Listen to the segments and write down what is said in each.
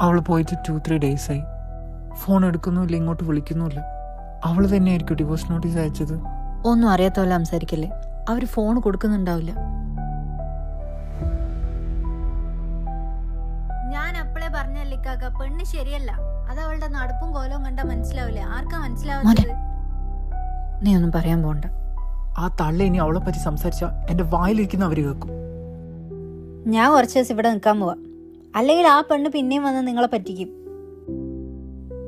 അവൾ പോയിട്ട് 2-3 days ആയി. ഫോൺ എടുക്കുന്നുമില്ല, ഇങ്ങോട്ട് വിളിക്കുന്നുമില്ല. അവൾ തന്നെയായിരിക്കും ഡിവോഴ്സ് നോട്ടീസ് അയച്ചത്. ഒന്നും അറിയാത്തവല്ല സംസാരിക്കല്ലേ. അവര് ഫോൺ കൊടുക്കുന്നുണ്ടാവില്ല. ഞാൻ അപ്പളേ പറഞ്ഞല്ലേ കാക്ക, പെണ്ണ് ശരിയല്ല. അത് അവളുടെ നടപ്പും കോലവും കണ്ടാ മനസ്സിലാവില്ലേ? ആർക്കാ മനസ്സിലാവുന്നത്? നീ ഒന്നും പറയാൻ പോണ്ട. ആ തള്ള ഇനി അവളെ പറ്റി സംസാരിച്ച എന്റെ വായിലിരിക്കുന്ന അവര് കേൾക്കും. ഞാൻ കുറച്ച് ദിവസം ഇവിടെ നിൽക്കാൻ പോവാ. അല്ലെങ്കിൽ ആ പെണ്ണ് പിന്നെയും വന്ന് നിങ്ങളെ പറ്റിക്കും.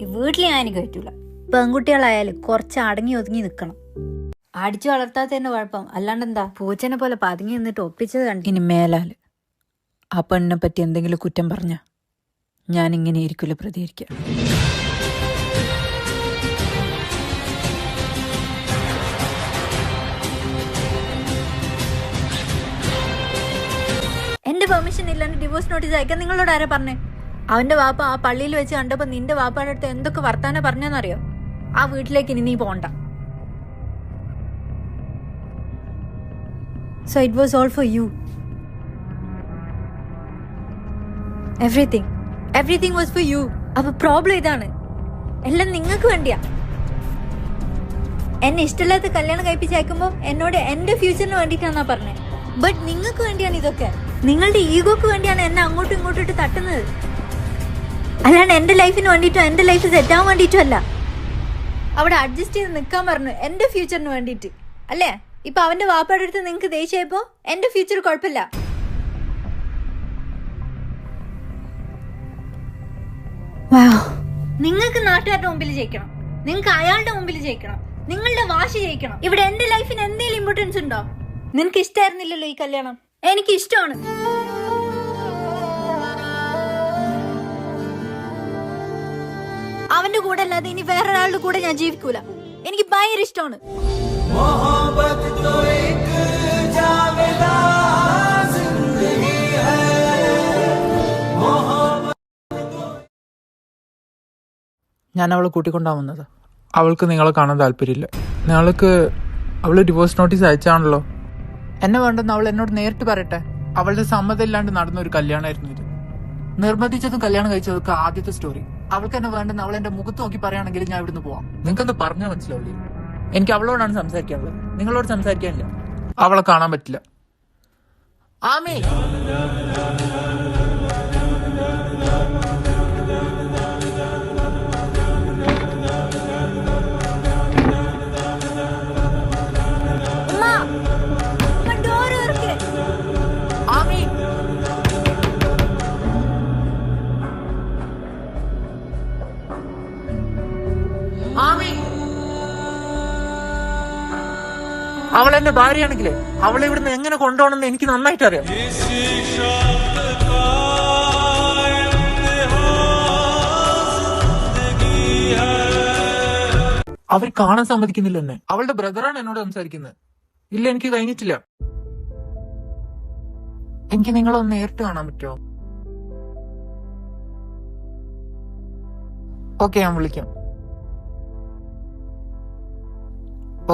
ഈ വീട്ടിൽ ഞാൻ എനിക്ക് പറ്റൂല. പെൺകുട്ടികളായാലും കുറച്ച് അടങ്ങി ഒതുങ്ങി നിൽക്കണം. അടിച്ചു വളർത്താത്തതിന്റെ കുഴപ്പം. അല്ലാണ്ട് എന്താ പൂച്ചനെ പോലെ പതുങ്ങി നിന്നിട്ട് ഒപ്പിച്ചത് കണ്ടു. ഇനി മേലാൽ ആ പെണ്ണിനെ പറ്റി എന്തെങ്കിലും കുറ്റം പറഞ്ഞ ഞാൻ ഇങ്ങനെ ഇരിക്കില്ല പ്രതികരിക്കുക. എന്റെ പെർമിഷൻ ഇല്ലാണ്ട് ഡിവോഴ്സ് നോട്ടീസ് അയക്കാൻ നിങ്ങളോട് ആരാ പറഞ്ഞേ? അവന്റെ വാപ്പ ആ പള്ളിയിൽ വെച്ച് കണ്ടപ്പോ നിന്റെ വാപ്പയുടെ അടുത്ത് എന്തൊക്കെ വർത്താനം പറഞ്ഞെന്നറിയോ? ആ വീട്ടിലേക്ക് ഇനി നീ പോണ്ട. So it was all for you. Everything was for you. അപ്പൊ പ്രോബ്ലം ഇതാണ്. എല്ലാം നിങ്ങൾക്ക് വേണ്ടിയാ. എന്നെ ഇഷ്ടമില്ലാത്ത കല്യാണം കഴിപ്പിച്ചയക്കുമ്പോ എന്നോട് എന്റെ ഫ്യൂച്ചറിന് വേണ്ടിയിട്ടാന്നാ പറഞ്ഞേ. ബട്ട് നിങ്ങൾക്ക് വേണ്ടിയാണ് ഇതൊക്കെ. നിങ്ങളുടെ ഈഗോക്ക് വേണ്ടിയാണ് എന്നെ അങ്ങോട്ടും ഇങ്ങോട്ടും ഇട്ട് തട്ടുന്നത്. അല്ലാണ്ട് എന്റെ ലൈഫിന് വേണ്ടിയിട്ടോ എന്റെ ലൈഫ് സെറ്റ് ആവാൻ വേണ്ടിയിട്ടോ അല്ല. അവിടെ അഡ്ജസ്റ്റ് ചെയ്ത് നിൽക്കാൻ പറഞ്ഞു എന്റെ ഫ്യൂച്ചറിന് വേണ്ടിയിട്ട് അല്ലേ? ഇപ്പൊ അവന്റെ വാപ്പയുടെ അടുത്ത് നിങ്ങക്ക് ദേഷ്യപ്പോ എന്റെ ഫ്യൂച്ചർ കുഴപ്പമില്ല. നിങ്ങൾക്ക് നാട്ടുകാരുടെ മുമ്പിൽ ജയിക്കണം, നിങ്ങൾക്ക് അയാളുടെ മുമ്പിൽ ജയിക്കണം, നിങ്ങളുടെ വാശി ജയിക്കണം. ഇവിടെ എന്റെ ലൈഫിന് എന്തെങ്കിലും ഇമ്പോർട്ടൻസ് ഉണ്ടോ? നിനക്ക് ഇഷ്ടമായിരുന്നില്ലല്ലോ ഈ കല്യാണം. എനിക്ക് ഇഷ്ടമാണ്. അവന്റെ കൂടെ അല്ലാതെ ഇനി വേറൊരാളുടെ കൂടെ ഞാൻ ജീവിക്കൂല. എനിക്ക് ഭയങ്കര ഇഷ്ടമാണ്. ഞാൻ അവളെ കൂട്ടിക്കൊണ്ടാവുന്നത്. അവൾക്ക് നിങ്ങളെ കാണാൻ താല്പര്യമില്ല. നിങ്ങൾക്ക് അവൾ ഡിവോഴ്സ് നോട്ടീസ് അയച്ചാണല്ലോ. എന്നെ വേണ്ടെന്ന് അവൾ എന്നോട് നേരിട്ട് പറയട്ടെ. അവളുടെ സമ്മതം ഇല്ലാണ്ട് നടന്നൊരു കല്യാണമായിരുന്നു ഇത്. നിർബന്ധിച്ചതും കല്യാണം കഴിച്ചതൊക്കെ ആദ്യത്തെ സ്റ്റോറി. അവൾക്ക് എന്നെ വേണ്ടെന്ന് അവൾ എന്റെ മുഖത്ത് നോക്കി പറയുകയാണെങ്കിൽ ഞാൻ ഇവിടുന്ന് പോവാം. നിങ്ങൾക്കൊന്ന് പറഞ്ഞാൽ മനസ്സിലാവില്ലേ? എനിക്ക് അവളോടാണ് സംസാരിക്കാനുള്ളത്, നിങ്ങളോട് സംസാരിക്കാനില്ല. അവളെ കാണാൻ പറ്റില്ല. ആമേ അവൾ എന്റെ ഭാര്യയാണെങ്കിലേ അവളെ ഇവിടുന്ന് എങ്ങനെ കൊണ്ടുപോകണമെന്ന് എനിക്ക് നന്നായിട്ട് അറിയാം. അവർ കാണാൻ സമ്മതിക്കുന്നില്ല എന്നെ. അവളുടെ ബ്രദറാണ് എന്നോട് സംസാരിക്കുന്നത്. ഇല്ല, എനിക്ക് കഴിഞ്ഞിട്ടില്ല. എനിക്ക് നിങ്ങളൊന്ന് നേരിട്ട് കാണാൻ പറ്റുമോ? ഓക്കെ, ഞാൻ വിളിക്കാം.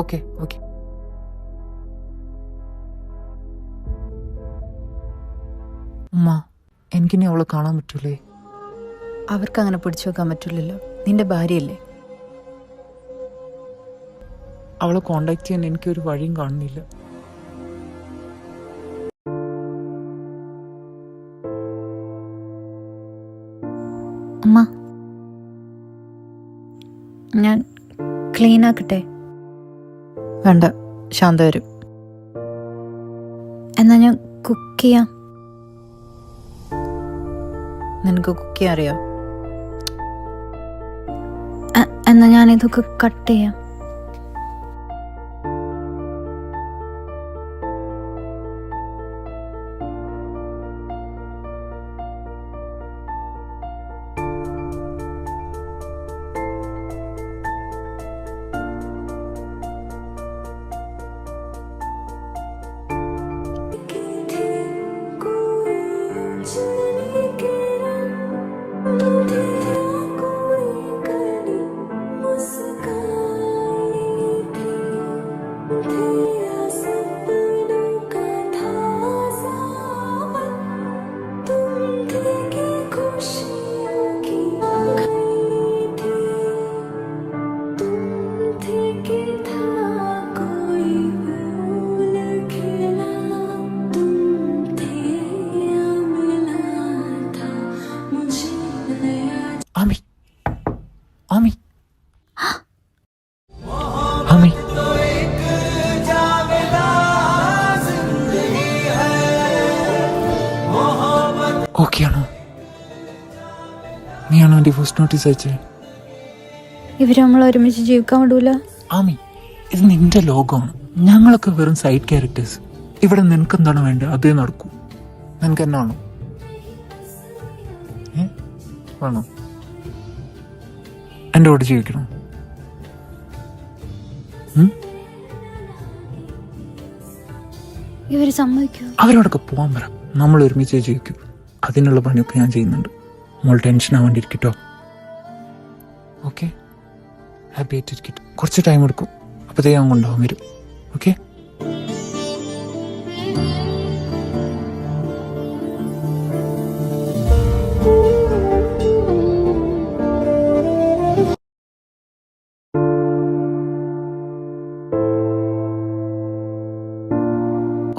ഓക്കെ. ഉമ്മ, എനിക്കിനി അവളെ കാണാൻ പറ്റൂലേ? അവർക്ക് അങ്ങനെ പിടിച്ചു വെക്കാൻ പറ്റില്ലല്ലോ. നിന്റെ ഭാര്യയല്ലേ. അവളെ കോണ്ടാക്ട് ചെയ്യാൻ എനിക്കൊരു വഴിയും കാണുന്നില്ല. അമ്മ, ഞാൻ ക്ലീൻ ആക്കട്ടെ? വേണ്ട, ശാന്ത വരും. എന്നാ ഞാൻ കുക്ക് ചെയ്യാം. നിനക്ക് കുക്ക് ചെയ്യാൻ അറിയോ? എന്നാ ഞാനിതൊക്കെ കട്ട് ചെയ്യാം. ഓക്കെ ആണോ? നീയാണോ ഡിവോഴ്സ് നോട്ടീസ് അയച്ചേ? ഇവര് നമ്മൾ ഒരുമിച്ച് ജീവിക്കാൻ വിടൂല. ആമി, ഇത് നിന്റെ ലോകമാണ്. ഞങ്ങളൊക്കെ വെറും സൈഡ് ക്യാരക്ടേഴ്സ്. ഇവിടെ നിനക്ക് എന്താണ് വേണ്ടത് അതേ നടക്കൂ. നിനക്ക് എന്നാണോ? വേണോ? എൻ്റെ കൂടെ ജീവിക്കണോ? ഇവര് സമ്മതിക്കോ? അവരോടൊക്കെ പോകാൻ പറ. നമ്മൾ ഒരുമിച്ച് ജീവിക്കും. അതിനുള്ള പണിയൊക്കെ ഞാൻ ചെയ്യുന്നുണ്ട്. മോൾ ടെൻഷൻ ആവാണ്ടിരിക്കട്ടോ. ഓക്കെ, ഹാപ്പി ആയിട്ടിരിക്കട്ടെ. കുറച്ച് ടൈം എടുക്കും, അപ്പോഴത്തേക്ക് ഞാൻ കൊണ്ടുപോകാൻ വരും. ഓക്കെ?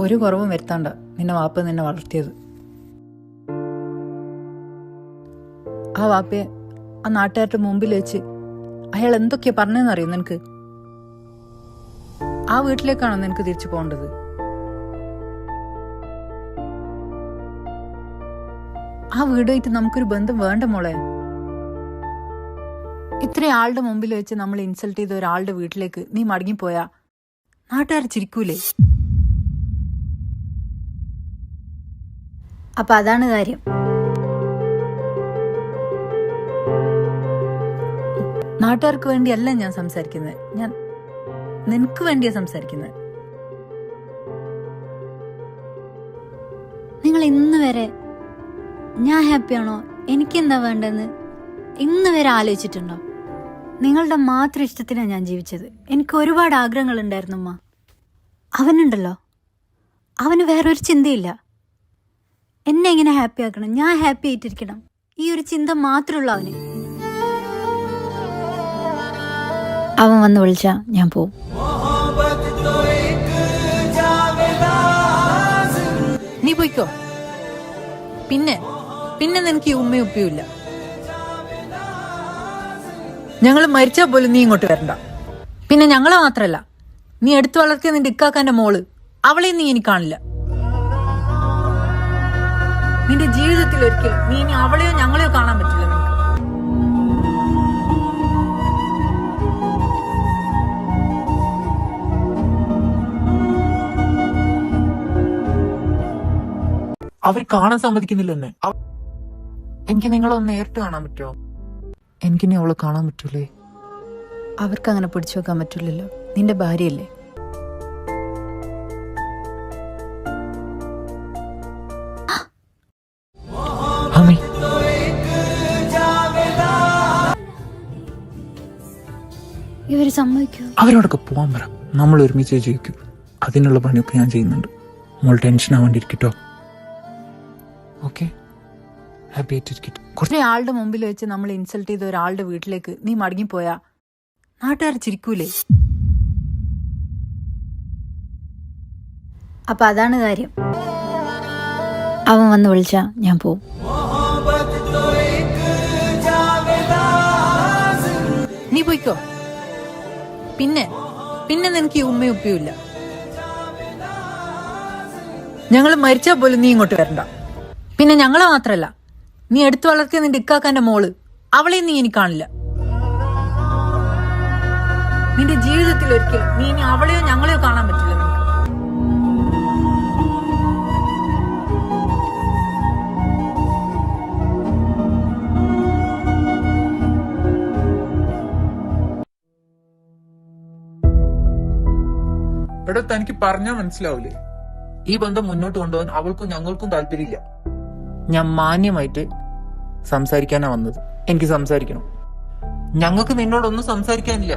ഒരു കുറവും വരുത്താണ്ട നിന്നെ വാപ്പ നിന്നെ വളർത്തിയത്. ആ വാപ്പയെ ആ നാട്ടുകാരുടെ മുമ്പിൽ വെച്ച് അയാൾ എന്തൊക്കെയാ പറഞ്ഞതെന്നറിയോ നിനക്ക്? ആ വീട്ടിലേക്കാണോ നിനക്ക് തിരിച്ചു പോകേണ്ടത്? ആ വീടുമായിട്ട് നമുക്കൊരു ബന്ധം വേണ്ട മോളെ. ഇത്രയും ആളുടെ മുമ്പിൽ വെച്ച് നമ്മൾ ഇൻസൾട്ട് ചെയ്ത ഒരാളുടെ വീട്ടിലേക്ക് നീ മടങ്ങിപ്പോയാ നാട്ടുകാർ ചിരിക്കൂലേ? അപ്പൊ അതാണ് കാര്യം. നാട്ടുകാർക്ക് വേണ്ടിയല്ല ഞാൻ സംസാരിക്കുന്നത്, ഞാൻ നിനക്ക് വേണ്ടിയാ സംസാരിക്കുന്നത്. നിങ്ങൾ ഇന്ന് വരെ ഞാൻ ഹാപ്പിയാണോ, എനിക്കെന്താ വേണ്ടെന്ന് ഇന്ന് വരെ ആലോചിച്ചിട്ടുണ്ടോ? നിങ്ങളുടെ മാത്രം ഇഷ്ടത്തിനാണ് ഞാൻ ജീവിച്ചത്. എനിക്ക് ഒരുപാട് ആഗ്രഹങ്ങൾ ഉണ്ടായിരുന്നു അമ്മ. അവനുണ്ടല്ലോ, അവന് വേറൊരു ചിന്തയില്ല. എന്നെ എങ്ങനെ ഹാപ്പി ആക്കണം, ഞാൻ ഹാപ്പി ആയിട്ടിരിക്കണം, ഈ ഒരു ചിന്ത മാത്രമുള്ള അവന്. അവൻ വന്ന് വിളിച്ചാ ഞാൻ പോവും. നീ പോയിക്കോ. പിന്നെ പിന്നെ നിനക്ക് ഈ ഉമ്മയും ഉപ്പയും ഇല്ല. ഞങ്ങൾ മരിച്ചാൽ പോലും നീ ഇങ്ങോട്ട് വരണ്ട. പിന്നെ ഞങ്ങളെ മാത്രല്ല, നീ എടുത്തു വളർത്തിയ നിന്റെ ഇക്കാക്കാന്റെ മോള്, അവളെയും നീ ഇനി കാണില്ല. നിന്റെ ജീവിതത്തിൽ ഒരിക്കലും നീ ഇനി അവളെയോ ഞങ്ങളെയോ കാണാൻ പറ്റില്ല നിനക്ക്. അവർ കാണാൻ സമ്മതിക്കുന്നില്ല എന്നെ. എനിക്ക് നിങ്ങളൊന്ന് നേരിട്ട് കാണാൻ പറ്റുമോ? എനിക്കിനി അവളെ കാണാൻ പറ്റൂലേ? അവർക്ക് അങ്ങനെ പിടിച്ചു വെക്കാൻ പറ്റില്ലല്ലോ, നിന്റെ ഭാര്യയല്ലേ. ആമി, ഇവര് സമ്മതിക്കോ? അവരോടൊക്കെ പോകാൻ പറ. നമ്മൾ ഒരുമിച്ച് ജീവിക്കും. അതിനുള്ള പണിയൊക്കെ ഞാൻ ചെയ്യുന്നുണ്ട്. മോൾ ടെൻഷൻ ആവാണ്ടിരിക്കട്ടോ. ഓക്കെ, ഹാപ്പി ആയിട്ടിരിക്കട്ടെ. കുറച്ച് ആളുടെ മുമ്പിൽ വെച്ച് നമ്മൾ ഇൻസൾട്ട് ചെയ്ത ഒരാളുടെ വീട്ടിലേക്ക് നീ മടങ്ങിപ്പോയാ നാട്ടുകാർ ചിരിക്കൂലേ? അപ്പൊ അതാണ് കാര്യം. അവൻ വന്ന് വിളിച്ചാ ഞാൻ പോവും. നീ പോയിക്കോ. പിന്നെ പിന്നെ നിനക്ക് ഈ ഉമ്മയും ഉപ്പയും ഇല്ല. ഞങ്ങൾ മരിച്ചാൽ പോലും നീ ഇങ്ങോട്ട് വരണ്ട. പിന്നെ ഞങ്ങളെ മാത്രല്ല, നീ എടുത്തു വളർത്തിയ നിന്റെ ഇക്കാക്കാന്റെ മോള്, അവളെയും നീ ഇനി കാണില്ല. നിന്റെ ജീവിതത്തിൽ ഒരിക്കലും നീ ഇനി അവളെയോ ഞങ്ങളെയോ കാണാൻ പറ്റില്ല നിനക്ക്. എടോ, തനിക്ക് പറഞ്ഞാൽ മനസ്സിലാവില്ലേ? ഈ ബന്ധം മുന്നോട്ട് കൊണ്ടുപോകാൻ അവൾക്കും ഞങ്ങൾക്കും താല്പര്യമില്ല. ഞാൻ മാന്യമായിട്ട് സംസാരിക്കാനാ വന്നത്. എനിക്ക് സംസാരിക്കണം. ഞങ്ങൾക്ക് നിന്നോടൊന്നും സംസാരിക്കാനില്ല.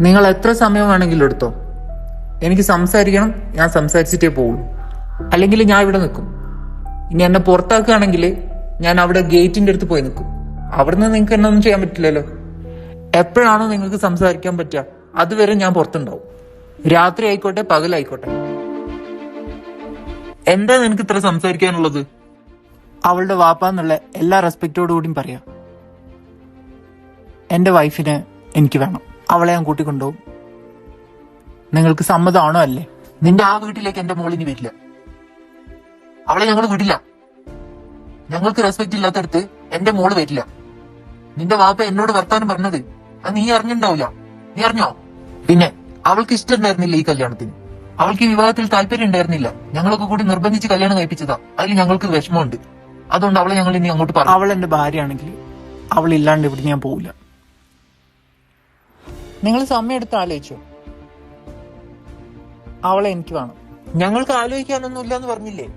നിങ്ങൾ എത്ര സമയം വേണമെങ്കിലും എടുത്തോ. എനിക്ക് സംസാരിക്കണം. ഞാൻ സംസാരിച്ചിട്ടേ പോവുള്ളൂ. അല്ലെങ്കിൽ ഞാൻ ഇവിടെ നിൽക്കും. ഇനി എന്നെ പുറത്താക്കുകയാണെങ്കിൽ ഞാൻ അവിടെ ഗേറ്റിന്റെ അടുത്ത് പോയി നിൽക്കും. അവിടുന്ന് നിങ്ങൾക്ക് എന്നെ ഒന്നും ചെയ്യാൻ പറ്റില്ലല്ലോ. എപ്പോഴാണോ നിങ്ങൾക്ക് സംസാരിക്കാൻ പറ്റുക അതുവരെ ഞാൻ പുറത്തുണ്ടാവും. രാത്രി ആയിക്കോട്ടെ, പകലായിക്കോട്ടെ. എന്താ നിനക്ക് ഇത്ര സംസാരിക്കാനുള്ളത്? അവളുടെ വാപ്പാന്നുള്ള എല്ലാ റെസ്പെക്റ്റോടുകൂടിയും പറയാം. എന്റെ വൈഫിനെ എനിക്ക് വേണം. അവളെ ഞാൻ കൂട്ടിക്കൊണ്ടുപോകും. നിങ്ങൾക്ക് സമ്മതമാണോ അല്ലേ? നിന്റെ ആ വീട്ടിലേക്ക് എന്റെ മോളിനി വരില്ല. അവളെ ഞങ്ങൾ വിടില്ല. ഞങ്ങൾക്ക് റെസ്പെക്ട് ഇല്ലാത്തടത്ത് എന്റെ മോള് വരില്ല. നിന്റെ വാപ്പ എന്നോട് വർത്താനം പറഞ്ഞത് അത് നീ അറിഞ്ഞിണ്ടാവില്ല. നീ അറിഞ്ഞോ? പിന്നെ അവൾക്ക് ഇഷ്ടമുണ്ടായിരുന്നില്ല ഈ കല്യാണത്തിന്. അവൾക്ക് ഈ വിവാഹത്തിൽ താല്പര്യം ഉണ്ടായിരുന്നില്ല. ഞങ്ങളൊക്കെ കൂടി നിർബന്ധിച്ച് കല്യാണം കഴിപ്പിച്ചതാ. അതിൽ ഞങ്ങൾക്ക് വിഷമമുണ്ട്. അതുകൊണ്ട് അവളെ ഞങ്ങൾ ഇനി അങ്ങോട്ട് പറഞ്ഞു. അവൾ എന്റെ ഭാര്യയാണെങ്കിൽ അവൾ ഇല്ലാണ്ട് ഇവിടെ ഞാൻ പോവില്ല. നിങ്ങൾ സമയം എടുത്ത് ആലോചിച്ചോ? അവളെ എനിക്ക് വേണം. ഞങ്ങൾക്ക് ആലോചിക്കാനൊന്നും ഇല്ലാന്ന് പറഞ്ഞില്ലേ?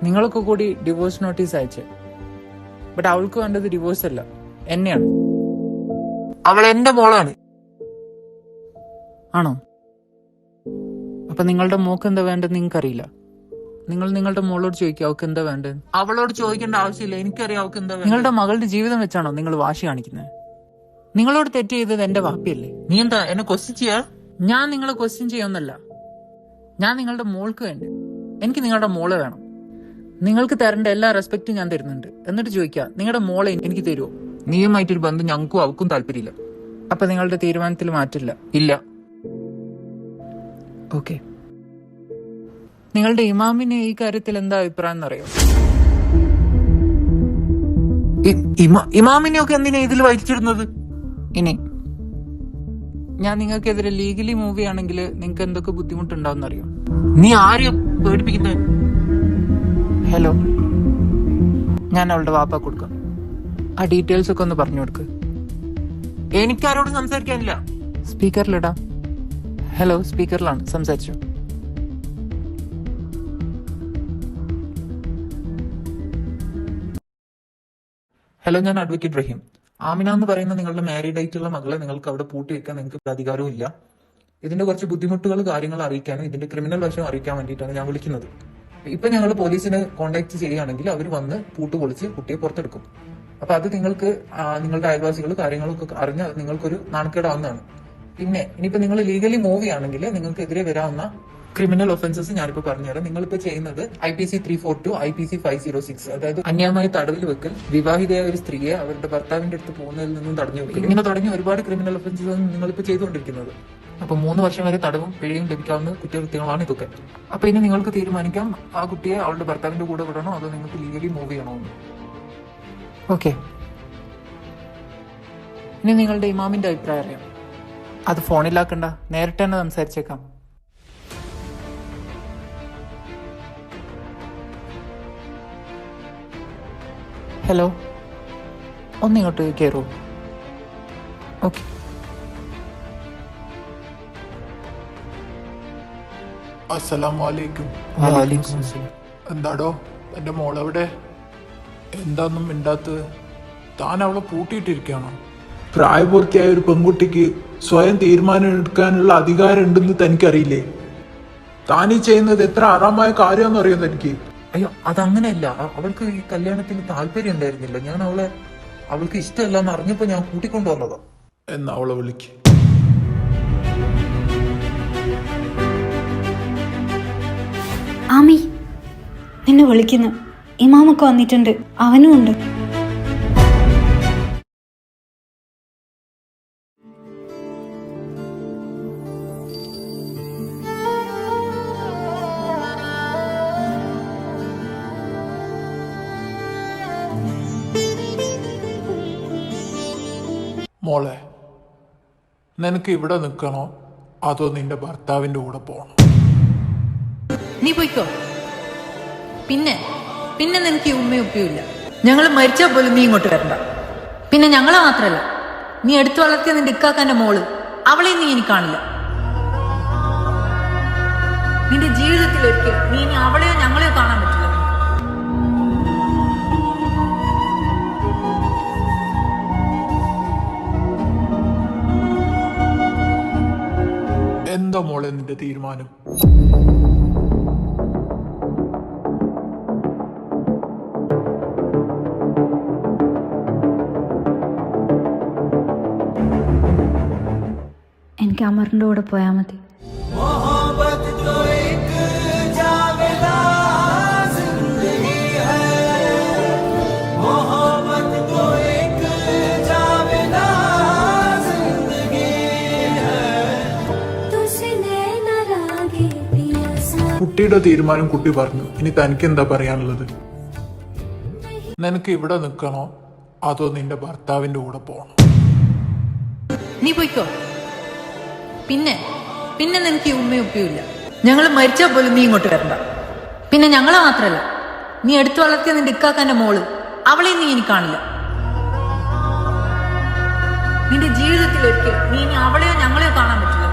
നിങ്ങളൊക്കെ കൂടി ഡിവോഴ്സ് നോട്ടീസ് അയച്ചേ. ബട്ട് അവൾക്ക് വേണ്ടത് ഡിവോഴ്സ് അല്ല, എന്നെയാണ്. അവൾ എന്റെ മോളാണ്. ആണോ? അപ്പൊ നിങ്ങളുടെ മോക്ക് എന്താ വേണ്ടത് നിങ്ങൾക്കറിയില്ല? നിങ്ങൾ നിങ്ങളുടെ മോളോട് ചോദിക്കുക അവൾക്ക് എന്താ വേണ്ടത്. അവളോട് ചോദിക്കേണ്ട ആവശ്യമില്ല, എനിക്കറിയാം അവൾക്ക് എന്താ. നിങ്ങളുടെ മകളുടെ ജീവിതം വെച്ചാണോ നിങ്ങൾ വാശി കാണിക്കുന്നത്? നിങ്ങളോട് തെറ്റ് ചെയ്തത് എന്റെ വാപ്പിയല്ലേ? നീ എന്താ എന്നെ ക്വസ്റ്റ്യൻ ചെയ്യാ? ഞാൻ നിങ്ങളെ ക്വസ്റ്റ്യൻ ചെയ്യൊന്നല്ല. ഞാൻ നിങ്ങളുടെ മോൾക്ക് വേണ്ടി, എനിക്ക് നിങ്ങളുടെ മോളെ വേണം. നിങ്ങൾക്ക് തരേണ്ട എല്ലാ റെസ്പെക്റ്റും ഞാൻ തരുന്നുണ്ട്. എന്നിട്ട് ചോദിക്കുക നിങ്ങളുടെ മോളെ എനിക്ക് തരുമോ? നീയുമായിട്ടൊരു ബന്ധം ഞങ്ങൾക്കും അവൾക്കും താല്പര്യമില്ല. അപ്പൊ നിങ്ങളുടെ തീരുമാനത്തിൽ മാറ്റില്ല? ഇല്ല. ഓക്കെ. നിങ്ങളുടെ ഇമാമിന് ഈ കാര്യത്തിൽ എന്താ അഭിപ്രായം എന്നറിയോ? ഇമാമിനെയൊക്കെ എന്തിനാ ഇതിൽ വലിച്ചിടുന്നത്? ഇനി ഞാൻ നിങ്ങൾക്കെതിരെ ലീഗലി മൂവ് ആണെങ്കിൽ നിങ്ങൾക്ക് എന്തൊക്കെ ബുദ്ധിമുട്ടുണ്ടാവും അറിയോ? നീ ആരെയും പേടിപ്പിക്കുന്നത്? ഹലോ, ഞാൻ അവളുടെ വാപ്പ കൊടുക്കാം. ആ ഡീറ്റെയിൽസ് ഒക്കെ ഒന്ന് പറഞ്ഞു കൊടുക്ക്. എനിക്കാരോട് സംസാരിക്കാനില്ല. സ്പീക്കറിലിടാം. ഹലോ, സ്പീക്കറിലാണ്, സംസാരിച്ചോ. ഹലോ, ഞാൻ അഡ്വക്കേറ്റ് റഹീം. ആമിന എന്ന് പറയുന്ന നിങ്ങളുടെ മാരീഡ് ആയിട്ടുള്ള മകളെ നിങ്ങൾക്ക് അവിടെ പൂട്ടി വെക്കാൻ നിങ്ങൾക്ക് അധികാരവും ഇല്ല. ഇതിന്റെ കുറച്ച് ബുദ്ധിമുട്ടുകൾ കാര്യങ്ങൾ അറിയിക്കാനും ഇതിന്റെ ക്രിമിനൽ വശം അറിയിക്കാൻ വേണ്ടിയിട്ടാണ് ഞാൻ വിളിക്കുന്നത്. ഇപ്പൊ ഞങ്ങൾ പോലീസിനെ കോൺടാക്ട് ചെയ്യുകയാണെങ്കിൽ അവർ വന്ന് പൂട്ട് പൊളിച്ച് കുട്ടിയെ പുറത്തെടുക്കും. അപ്പൊ അത് നിങ്ങൾക്ക് നിങ്ങളുടെ അയൽവാസികൾ കാര്യങ്ങളൊക്കെ അറിഞ്ഞ് അത് നിങ്ങൾക്കൊരു നാണക്കേടാവുന്നതാണ്. പിന്നെ ഇനിയിപ്പോ നിങ്ങൾ ലീഗലി മൂവ് ആണെങ്കിൽ നിങ്ങൾക്ക് എതിരെ വരാവുന്ന ക്രിമിനൽ ഒഫൻസസ് ഞാനിപ്പോ പറഞ്ഞുതരാം. നിങ്ങളിപ്പോ ചെയ്യുന്നത് IPC 342, IPC 506, അതായത് അന്യായമായി തടവിൽ വെക്കൽ, വിവാഹിതയായ ഒരു സ്ത്രീയെ അവരുടെ ഭർത്താവിന്റെ അടുത്ത് പോകുന്നതിൽ നിന്നും തടഞ്ഞു വെക്കൽ, ഇങ്ങനെ തുടങ്ങിയ ഒരുപാട് ക്രിമിനൽ ഒഫൻസസ് നിങ്ങളിപ്പോ ചെയ്തുകൊണ്ടിരിക്കുന്നത്. അപ്പൊ 3 വർഷം വരെ തടവും പിഴയും ലഭിക്കാവുന്ന കുറ്റകൃത്യങ്ങളാണ് ഇതൊക്കെ. അപ്പൊ ഇനി നിങ്ങൾക്ക് തീരുമാനിക്കാം ആ കുട്ടിയെ അവളുടെ ഭർത്താവിന്റെ കൂടെ വിടണോ അതോ നിങ്ങൾക്ക് ലീഗലി മൂവ് ചെയ്യണോ എന്ന്. ഓക്കെ. ഇനി നിങ്ങളുടെ ഇമാമിന്റെ അഭിപ്രായം അറിയാം. അത് ഫോണിലാക്കണ്ട, നേരിട്ട് തന്നെ സംസാരിച്ചേക്കാം. ഹലോ, ഒന്നിങ്ങോട്ട് കയറൂ. ഓക്കെ. അസ്സലാമലൈക്കും. വലൈക്കും അസ്സലാം. എന്താടോ എൻ്റെ മോളെവിടെ? എന്താന്നും മിണ്ടാത്തത്? താൻ അവളെ പൂട്ടിയിട്ടിരിക്കുകയാണോ? പ്രായപൂർത്തിയായ ഒരു പെൺകുട്ടിക്ക് സ്വയം തീരുമാനം എടുക്കാനുള്ള അധികാരം ഉണ്ടെന്ന് തനിക്കറിയില്ലേ? താനീ ചെയ്യുന്നത് എത്ര ആറാമായ കാര്യമാണെന്ന് അറിയാം തനിക്ക്? അയ്യോ, അതങ്ങനെയല്ല. അവൾക്ക് ഈ കല്യാണത്തിന് താല്പര്യം ഉണ്ടായിരുന്നില്ല. ഞാൻ അവൾക്ക് ഇഷ്ടമല്ല എന്ന് അറിഞ്ഞപ്പോ ഞാൻ കൂട്ടിക്കൊണ്ടുവന്നതാ. എന്നാ അവളെ വിളിക്ക്. ആമി, നിന്നെ വിളിക്കുന്നു. ഇമാമൊക്കെ വന്നിട്ടുണ്ട്, അവനും ഉണ്ട്. മോളെ, നിനക്ക് ഇവിടെ നിൽക്കണോ അതോ നിന്റെ ഭർത്താവിന്റെ കൂടെ പോകണോ? നീ പോയിക്കോ. പിന്നെ നിനക്ക് ഈ ഉമ്മയും ഉപ്പയും ഇല്ല. ഞങ്ങൾ മരിച്ചാൽ പോലും നീ ഇങ്ങോട്ട് വരണ്ട. പിന്നെ ഞങ്ങളെ മാത്രല്ല, നീ എടുത്തു വളർത്തിയ നിന്റെ ഇക്കാക്കാന്റെ മോള്, അവളെയും നീ ഇനി കാണില്ല. നിന്റെ ജീവിതത്തിൽ ഒരിക്കലും നീ ഇനി അവളെയോ ഞങ്ങളെയോ കാണാൻ പറ്റില്ല. എന്താ മോളെ നിന്റെ തീരുമാനം? എനിക്ക് അമറിന്റെ കൂടെ പോയാൽ മതി. കുട്ടിയുടെ തീരുമാനം കുട്ടി പറഞ്ഞു. ഇനി തനിക്ക് എന്താ പറയാനുള്ളത്? നിനക്ക് ഇവിടെ നിൽക്കണോ അതോ നിന്റെ ഭർത്താവിന്റെ കൂടെ പോകണോ? നീ പോയിക്കോ. പിന്നെ പിന്നെ നിനക്ക് ഈ ഉമ്മയും ഉപ്പയും ഇല്ല. ഞങ്ങൾ മരിച്ചാൽ പോലും നീ ഇങ്ങോട്ട് വരണ്ട. പിന്നെ ഞങ്ങളെ മാത്രല്ല, നീ എടുത്തു വളർത്തിയ നിന്റെ ഇക്കാക്കാന്റെ മോള്, അവളെ നീ ഇനി കാണില്ല. നിന്റെ ജീവിതത്തിൽ ഒരിക്കലും നീ ഇനി അവളെയോ ഞങ്ങളെയോ കാണാൻ പറ്റില്ല.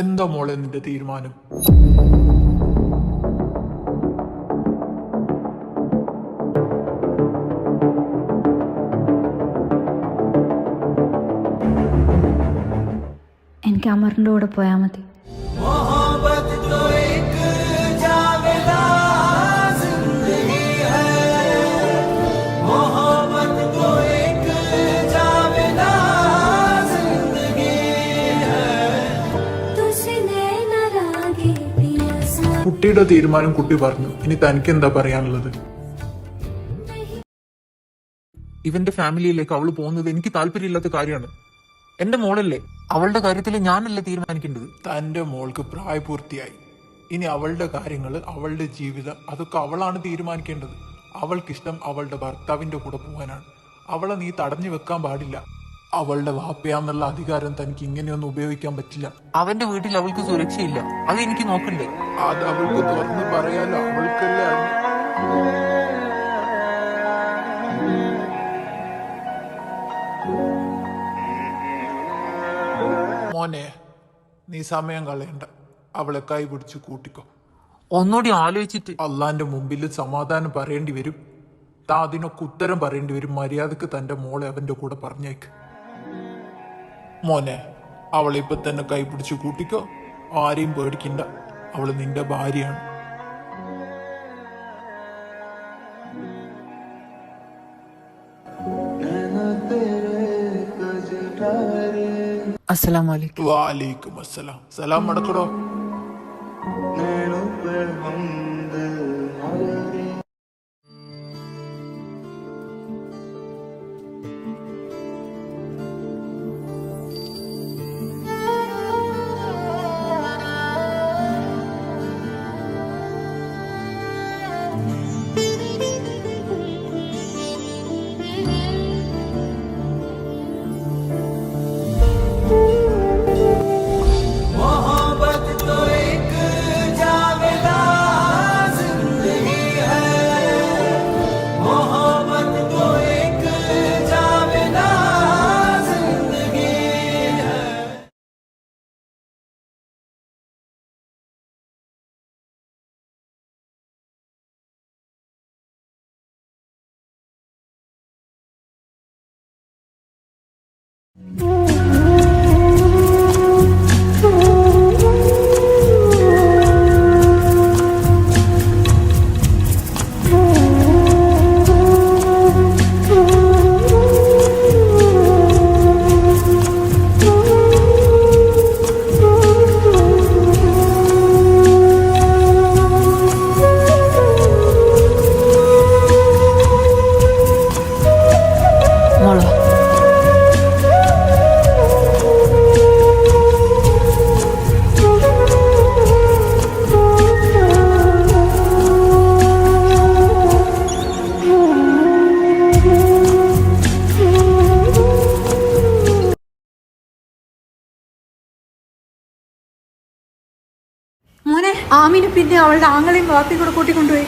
എന്താ മോളെ നിന്റെ തീരുമാനം? എനിക്ക് അമറിന്റെ കൂടെ പോയാൽ മതി. കുട്ടിയുടെ തീരുമാനം കുട്ടി പറഞ്ഞു. ഇനി തനിക്ക് എന്താ പറയാനുള്ളത്? ഇവന്റെ ഫാമിലിയിലേക്ക് അവള് പോകുന്നത് എനിക്ക് താല്പര്യമില്ലാത്ത കാര്യമാണ്. എന്റെ മോളല്ലേ, അവളുടെ കാര്യത്തിൽ ഞാനല്ലേ തീരുമാനിക്കേണ്ടത്. തന്റെ മോൾക്ക് പ്രായപൂർത്തിയായി. ഇനി അവളുടെ കാര്യങ്ങൾ, അവളുടെ ജീവിതം, അതൊക്കെ അവളാണ് തീരുമാനിക്കേണ്ടത്. അവൾക്കിഷ്ടം അവളുടെ ഭർത്താവിന്റെ കൂടെ പോകാനാണ്. അവളെ നീ തടഞ്ഞു വെക്കാൻ പാടില്ല. അവളുടെ വാപ്പയാന്നുള്ള അധികാരം തനിക്ക് ഇങ്ങനെയൊന്നും ഉപയോഗിക്കാൻ പറ്റില്ല. അവന്റെ വീട്ടിൽ അവൾക്ക് സുരക്ഷയില്ല, അത് എനിക്ക് നോക്കണ്ടേ? അത് അവൾക്ക് തുറന്ന് പറയാലോ, അവൾക്കല്ലേ മോനെ, നീ സമയം കളയണ്ട. അവളെ കൈ പിടിച്ച് കൂട്ടിക്കോ. ഒന്നുകൂടി ആലോചിച്ചിട്ട്. അള്ളാന്റെ മുമ്പിൽ സമാധാനം പറയേണ്ടി വരും. താ അതിനൊക്കെ ഉത്തരം പറയേണ്ടി വരും. മര്യാദക്ക് തന്റെ മോളെ അവന്റെ കൂടെ പറഞ്ഞേക്ക്. മോനെ, അവളെ ഇപ്പൊ തന്നെ കൈ പിടിച്ച് കൂട്ടിക്കോ. ആരെയും പേടിക്കണ്ട. അവള് നിന്റെ ഭാര്യയാണ്. അസ്സലാമലൈക്കും. വാലൈക്കും അസ്സലാം. സലാം മടക്കടോ. മോനെ, ആമിനെ പിന്നെ അവളുടെ ആങ്ങളെയും വാപ്പയും കൂടെ കൂട്ടിക്കൊണ്ടുപോയി.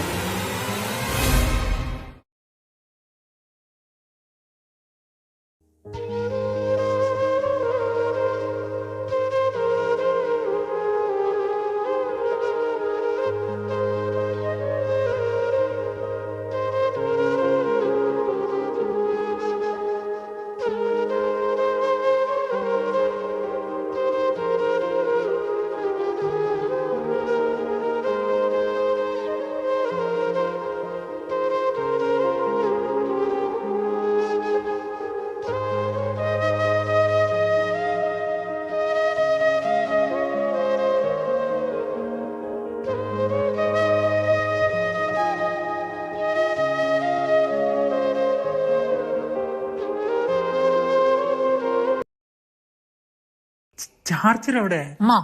ചാർജർ എവിടെ അമ്മ?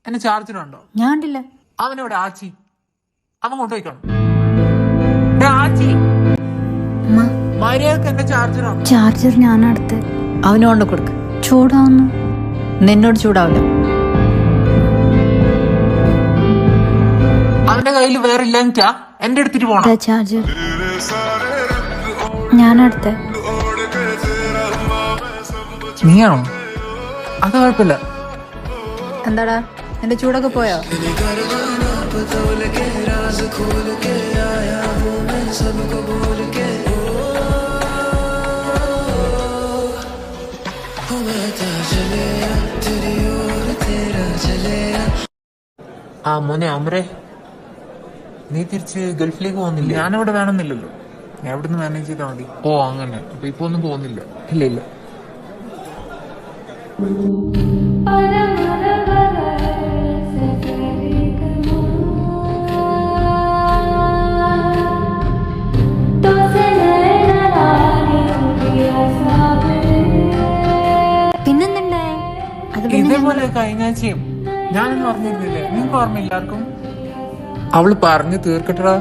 എന്നെ ചാർജർ ഉണ്ടോ? ഞാൻ കണ്ടില്ല. അവനെവിടെ? ആച്ചി അവൻ കൊണ്ടുപോയിക്കണം. ആച്ചി അമ്മ മര്യാദക്ക് എന്റെ ചാർജറാണ്. ചാർജർ ഞാനടുത്ത്. അവന് കൊണ്ട് കൊടുക്ക്. ചൂടാവുന്നു. നിന്നോട് ചൂടാവില്ല. അവന്റെ കയ്യിൽ വേറെ ഇല്ലാഞ്ഞിട്ടാ എന്റെ അടുത്തിട്ട് പോണം. ചാർജർ ഞാനടുത്ത്. നീയാണോ? അത് കുഴപ്പമില്ല. എന്താടാ എന്റെ ചൂടൊക്കെ പോയോ? ആ മോനെ അമരെ, നീ തിരിച്ച് ഗൾഫിലേക്ക് പോകുന്നില്ല? ഞാനവിടെ വേണമെന്നില്ലല്ലോ, ഞാൻ ഇവിടുന്ന് മാനേജ് ചെയ്താൽ മതി. ഓ അങ്ങനെ, അപ്പൊ ഇപ്പൊ ഒന്നും പോകുന്നില്ല? ഇല്ല ഇല്ല. പിന്നെന്തുണ്ടേ? അത് ഇതേപോലെ കഴിഞ്ഞ ആഴ്ചയും ഞാനൊന്നും പറഞ്ഞിരുന്നില്ലേ? നിങ്ങൾക്ക് ഓർമ്മയില്ല ആർക്കും? അവള് പറഞ്ഞു തീർക്കട്ടടാ.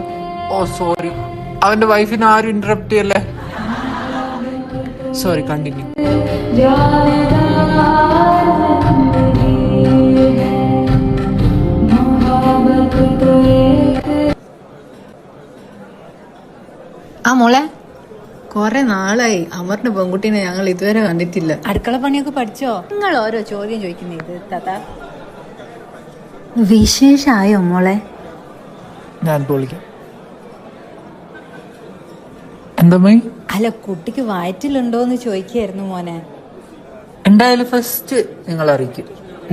ഓ സോറി, അവന്റെ വൈഫിനെ ആരും ഇന്ററപ്റ്റ് ചെയ്യല്ലേ. Sorry, continue. ആ മോളെ, കൊറേ നാളായി അമറിന്റെ പെൺകുട്ടീനെ ഞങ്ങൾ ഇതുവരെ കണ്ടിട്ടില്ല. അടുക്കള പണിയൊക്കെ പഠിച്ചോ? നിങ്ങൾ ഓരോ ചോദ്യം ചോദിക്കുന്ന ഇത് താത്ത. വിശേഷായോ മോളെ? ഞാൻ വിളിക്കാം. എന്താ അല്ല, കുട്ടിക്ക് വയറ്റിലുണ്ടോന്ന് ചോദിക്കായിരുന്നു മോനെ. എന്തായാലും ഫസ്റ്റ് നിങ്ങൾ അറിയിക്കും.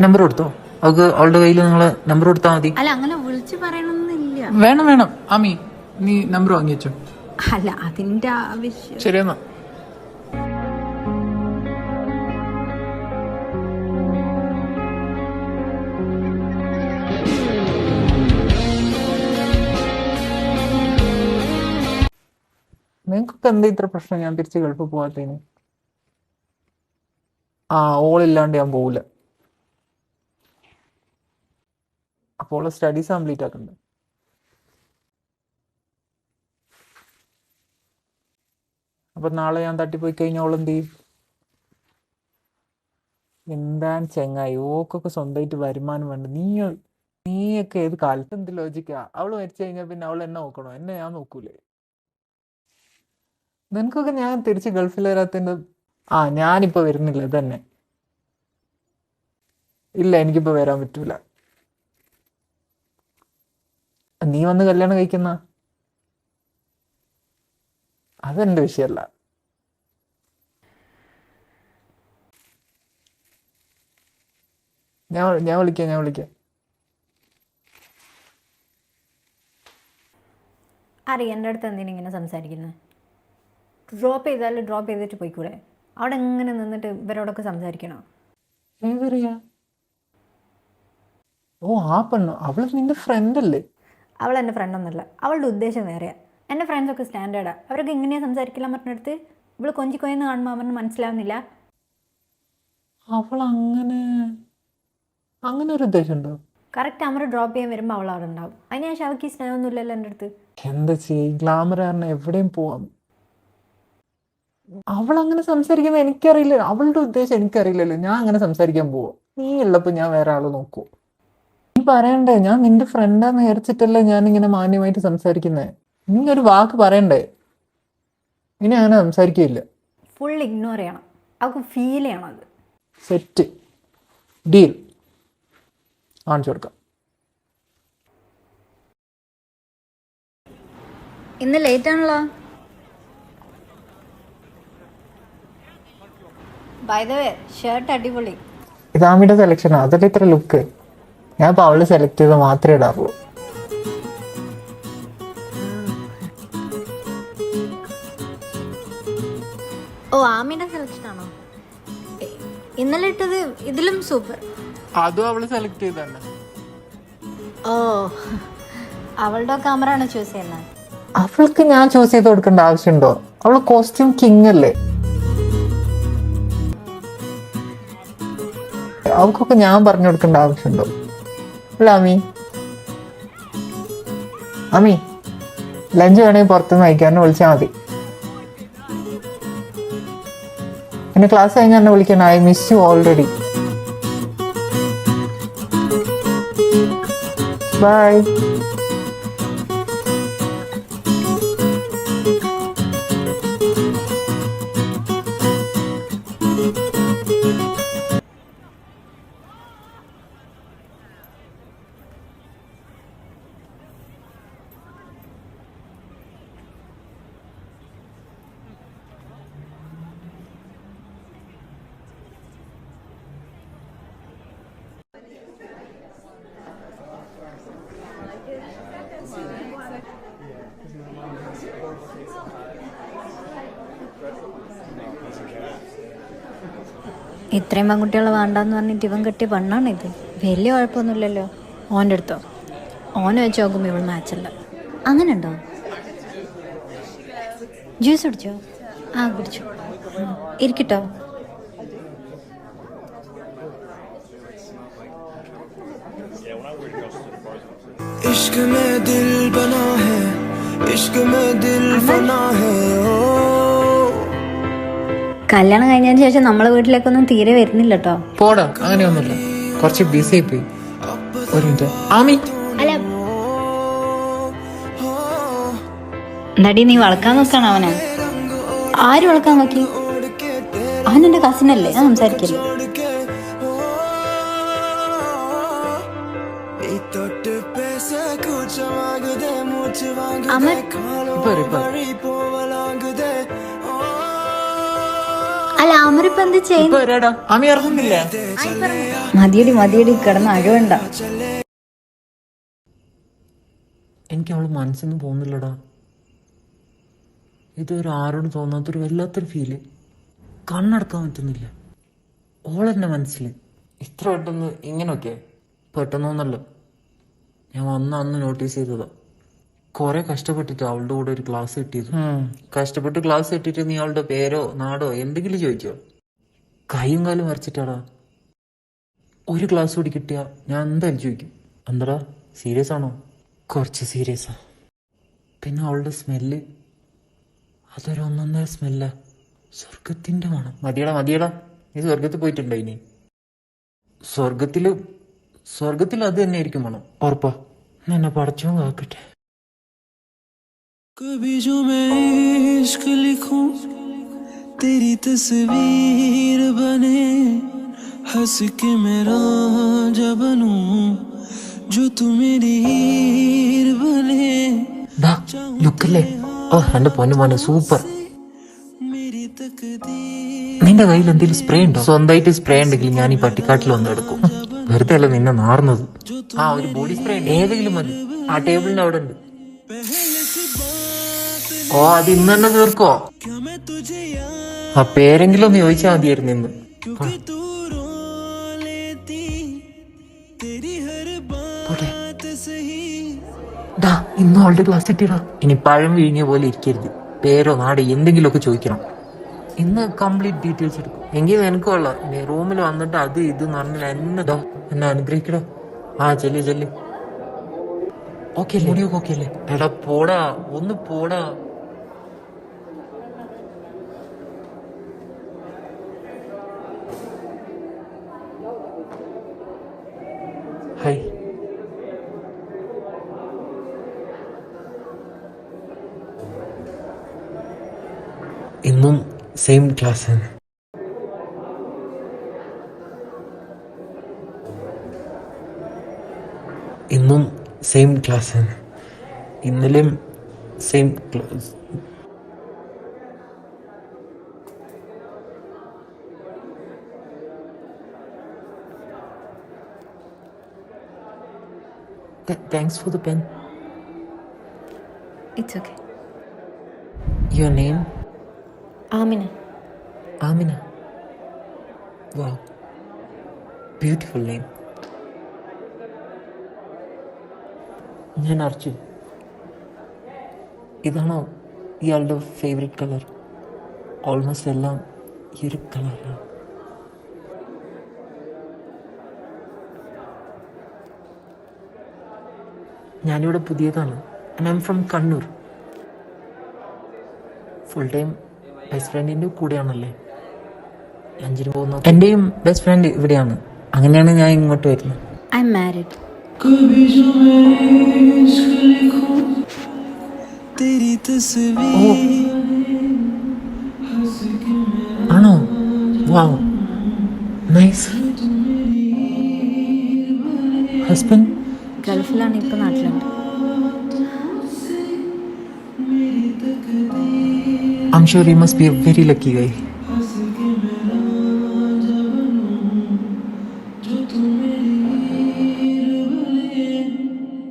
നമ്പർ കൊടുത്തോ? അവൾക്ക് അവളുടെ കയ്യിൽ നിങ്ങൾ നമ്പർ കൊടുത്താൽ മതി. അല്ല, അങ്ങനെ വിളിച്ചു പറയണമെന്നില്ല. വേണം വേണം. ആമി, നീ നമ്പർ വാങ്ങി വെച്ചോ. അല്ല, അതിന്റെ ആവശ്യം. ശരിയെന്നാ. നിങ്ങൾക്കൊക്കെ എന്താ ഇത്ര പ്രശ്നം ഞാൻ തിരിച്ച് ഗൾഫിൽ പോകാത്തതിന്? ആ, ഓളില്ലാണ്ട് ഞാൻ പോവില്ല. അപ്പോൾ സ്റ്റഡീസ് കംപ്ലീറ്റ് ആക്കണ്ടേ? അപ്പൊ നാളെ ഞാൻ തട്ടിപ്പോയി കഴിഞ്ഞാൽ അവളെന്ത് ചെയ്യും? എന്താണ് ചെങ്ങായി, ഓക്കൊക്കെ സ്വന്തമായിട്ട് വരുമാനം വേണ്ട. നീയൊക്കെ ഏത് കാലത്ത് എന്ത് ലോജിക്കാ? അവള് മരിച്ചു കഴിഞ്ഞാൽ പിന്നെ അവൾ എന്നെ നോക്കണോ? എന്നെ ഞാൻ നോക്കൂലേ? നിനക്കൊക്കെ ഞാൻ തിരിച്ച് ഗൾഫിൽ വരാത്തതിന്റെ ഞാനിപ്പോ വരുന്നില്ല തന്നെ. ഇല്ല, എനിക്കിപ്പോ വരാൻ പറ്റൂല. നീ വന്ന് കല്യാണം കഴിക്കുന്ന അതെന്റെ വിഷയമല്ല. ഞാൻ വിളിക്കാം. അറിയാം എൻ്റെ അടുത്ത് എന്തിനാ ഇങ്ങനെ സംസാരിക്കുന്നത്? ഡ്രോപ്പ് ചെയ്താലും ഡ്രോപ്പ് ചെയ്തിട്ട് പോയിക്കൂടെ? അവിടെ എങ്ങനെ നിന്നിട്ട് ഇവരോടൊക്കെ സംസാരിക്കണോ? ഏതറിയാ? ഓ, ആ പെണ്ണോ? അവള് നിന്റെ ഫ്രണ്ട് അല്ലേ? അവൾ എൻ്റെ ഫ്രണ്ടൊന്നുമല്ല. അവളുടെ ഉദ്ദേശം വേറെയാ. എൻ്റെ ഫ്രണ്ട്സൊക്കെ സ്റ്റാൻഡേർഡാണ്. അവരൊക്കെ ഇങ്ങനെയാണ് സംസാരിക്കില്ല പറഞ്ഞെടുത്ത്. ഇവള് കൊഞ്ചിക്കൊയെന്ന് കാണുമ്പോൾ അവന് മനസ്സിലാവുന്നില്ല. അവൾ അങ്ങനെ ഒരു ഉദ്ദേശം ഉണ്ടോ? കറക്റ്റ് അമർ ഡ്രോപ്പ് ചെയ്യാൻ വരുമ്പോൾ അവൾ അവിടെ ഉണ്ടാവും. അതിനുശേഷം അവൾക്ക് ഈ സ്നേഹമൊന്നുമില്ലല്ലോ എൻ്റെ അടുത്ത്. എന്താ ചെയ്യ, ഗ്ലാമർ കാരണം എവിടെയും പോവാം. അവൾ അങ്ങനെ സംസാരിക്കുന്നത് എനിക്കറിയില്ല. അവളുടെ ഉദ്ദേശം എനിക്കറിയില്ലല്ലോ. ഞാൻ അങ്ങനെ സംസാരിക്കാൻ പോവാ? നീ ഉള്ളപ്പോ ഞാൻ വേറെ ആള് നോക്കൂ? നീ പറയണ്ടേ? ഞാൻ നിന്റെ ഫ്രണ്ടാന്ന് വിചാരിച്ചിട്ടല്ലേ ഞാൻ ഇങ്ങനെ മാന്യമായിട്ട് സംസാരിക്കുന്നേ. നീ ഒരു വാക്ക് പറയണ്ടേ? ഇനി അങ്ങനെ സംസാരിക്കില്ല. ഫുൾ ഇഗ്നോർ ചെയ്യണം. അവൾക്ക് ഫീൽ ചെയ്യണം. അത് സെറ്റ് ഡീൽ. കാണിച്ചു കൊടുക്കാം. ഇന്ന് ലേറ്റ് ആണല്ലോ. ബൈ ദ വേ, ഷർട്ട് അടിപൊളി. ഇതാമിയുടെ സെലക്ഷനാ. അതല്ലേ ഇത്ര ലുക്ക്. ഞാൻ ഇപ്പൊ അവള് സെലക്ട് ചെയ്ത് മാത്രമേ ഇടാറുള്ളൂ. ഓ, ആമിയുടെ സെലക്ഷൻ ആണോ? ഇന്നലെ ഇട്ടത് ഇതിലും സൂപ്പർ. അതും അവള് സെലക്ട് ചെയ്തന്നെ. ഓ, അവളുടെ ക്യാമറ ചൂസ് ചെയ്യുന്നത്? അവൾക്ക് ഞാൻ ചൂസ് ചെയ്ത് കൊടുക്കേണ്ട ആവശ്യമുണ്ടോ? അവള് കോസ്റ്റ്യൂം കിങ് അല്ലേ? അവൾക്കൊക്കെ ഞാൻ പറഞ്ഞു കൊടുക്കേണ്ട ആവശ്യമുണ്ടോ? അല്ല അമ്മി, അമ്മി ലഞ്ച് വേണമെങ്കിൽ പുറത്തുനിന്ന് കഴിക്കാറിന് വിളിച്ചാൽ മതി. എന്റെ ക്ലാസ് കഴിഞ്ഞാൽ എന്നെ വിളിക്കണം. I miss you already. Bye. ഇത്രയും പെൺകുട്ടികളെ വേണ്ടാന്ന് പറഞ്ഞിട്ട് ഇവൻ കെട്ടിയ പെണ്ണാണ് ഇത്. വലിയ കുഴപ്പമൊന്നുമില്ലല്ലോ ഓൻ്റെ അടുത്തോ. ഓനെ വെച്ച് നോക്കുമ്പോൾ ഇവൾ മാച്ചല്ല. അങ്ങനെ ഉണ്ടോ? ജ്യൂസ് കുടിച്ചോ? ആ കുടിച്ചു. ഇരിക്കട്ടോ. इश्क में दिल बना है, इश्क में दिल फना है. കല്യാണം കഴിഞ്ഞതിന് ശേഷം നമ്മളെ വീട്ടിലേക്കൊന്നും തീരെ വരുന്നില്ല കേട്ടോ. പോടാ, അങ്ങനെയൊന്നുമില്ല. കുറച്ച് ബിസി ആയി പോയി. ഒരു മിനിറ്റ് ആമി. അല്ല എന്താടി നീ വളക്കാൻ നോക്കാണ് അവനെ? ആര് വളക്കാൻ നോക്കി? അവൻ എന്റെ കസിനല്ലേ, ഞാൻ സംസാരിക്കില്ല. അമർ അല്ല അമറിപ്പോ എന്ത് ചെയ്യും? ആമി ഇറങ്ങുന്നില്ല. മതിയടി കിടന്ന് അഴുവണ്ട. എനിക്ക് അവള് മനസ്സിന്ന് പോകുന്നില്ലടാ. ഇതൊരു ആരോട് തോന്നാത്തൊരു വല്ലാത്തൊരു ഫീല്. കണ്ണടക്കാൻ പറ്റുന്നില്ല. ഓളെന്നെ മനസ്സിൽ ഇത്ര പെട്ടെന്ന് ഇങ്ങനെയൊക്കെ പെട്ടെന്നൊന്നല്ലോ. ഞാൻ അന്ന് നോട്ടീസ് ചെയ്തതാ. കുറെ കഷ്ടപ്പെട്ടിട്ട് അവളുടെ കൂടെ ഒരു ക്ലാസ് കിട്ടിയത്. കഷ്ടപ്പെട്ട് ക്ലാസ് കിട്ടിയിട്ട് നീ അവളുടെ പേരോ നാടോ എന്തെങ്കിലും ചോദിച്ചോ? കൈയും കാലും വരച്ചിട്ടാടാ. ഒരു ക്ലാസ് കൂടി കിട്ടിയാ ഞാൻ എന്തായാലും ചോദിക്കും. എന്താടാ സീരിയസ് ആണോ? കുറച്ച് സീരിയസാ. പിന്നെ അവളുടെ സ്മെല്ല്, അതൊരു ഒന്നൊന്നര സ്മെല്ല. സ്വർഗത്തിന്റെ മണം. മതിയടാ നീ സ്വർഗത്തിൽ പോയിട്ടുണ്ടോ? ഇനി സ്വർഗത്തിൽ അത് തന്നെ ആയിരിക്കും മണം. ഉറപ്പാ. എന്നെ പടച്ചോ കാക്കട്ടെ. कभी जो मैं इश्क लिखूं, तेरी तस्वीर बने, हंस के मेरा रांझा बनूं, जो तू मेरी हीर बने. ലുക്കല്ലേ? ഓ എന്റെ പൊന്നു മോനെ സൂപ്പർ. मेरी तकदीर. നിന്റെ കയ്യിൽ എന്തെങ്കിലും സ്പ്രേ ഉണ്ടോ? സ്വന്തമായിട്ട് സ്പ്രേ ഉണ്ടെങ്കിൽ ഞാൻ ഈ പട്ടിക്കാട്ടിൽ വന്ന് എടുക്കും. വെറുതെ അല്ല നിന്നെ നാർന്നത്. ആ ഒരു ബോഡി സ്പ്രേ ഏതെങ്കിലും മതി. ആ ടേബിളിന്റെ അവിടെ ഉണ്ട്. ഓ അത് ഇന്ന് തന്നെ തീർക്കോ? ആ പേരെങ്കിലും ഒന്ന് ചോദിച്ചാൽ മതിയായിരുന്നു ഇന്ന്. ഇന്ന് ഓൾഡ് ക്ലാസ് കിട്ടിയടാ. ഇനി പഴം വിഴിഞ്ഞ പോലെ ഇരിക്കരുത്. പേരോ നാട് എന്തെങ്കിലുമൊക്കെ ചോദിക്കണം. ഇന്ന് കംപ്ലീറ്റ് ഡീറ്റെയിൽസ് എടുക്കും. എങ്കിൽ എനിക്ക് കൊള്ളാം. ഇനി റൂമിൽ വന്നിട്ട് അത് ഇത് പറഞ്ഞാൽ എന്നെ അനുഗ്രഹിക്കടോ. ആ ചെല്ല് ഓക്കെ അല്ലേ? മുടിയൊക്കെ ഓക്കെ അല്ലേ? എടാ പോടാ, ഒന്ന് പോടാ. ഹായ്. ഇന്നും സെയിം ക്ലാസ്. ഇന്നും സെയിം ക്ലാസ്. ഇന്നലെയും same class. Thanks for the pen. It's okay. Your name? Amina. Amina. Wow. Beautiful name. ഞാൻ അർജുൻ. ഇതാണോ ഇയാളുടെ ഫേവറേറ്റ് കളർ? ഓൾമോസ്റ്റ് എല്ലാം ഈ ഒരു കളറാണ്. ഞാനിവിടെ പുതിയതാണ്. I am from Kannur. Full time best ഫ്രണ്ടിൻ്റെ കൂടെയാണല്ലേ ലഞ്ചിന് പോകുന്നത്. എൻ്റെയും ബെസ്റ്റ് ഫ്രണ്ട് ഇവിടെയാണ്. അങ്ങനെയാണ് ഞാൻ ഇങ്ങോട്ട് വരുന്നത്. I M married. तेरी तस्वीर ഓ ആണോ? വാവ്, നൈസ്. ഹസ്ബൻഡ് ഗൾഫിലാണ്, ഇപ്പൊ നാട്ടിലുണ്ട്. I'm sure he must be a very lucky guy.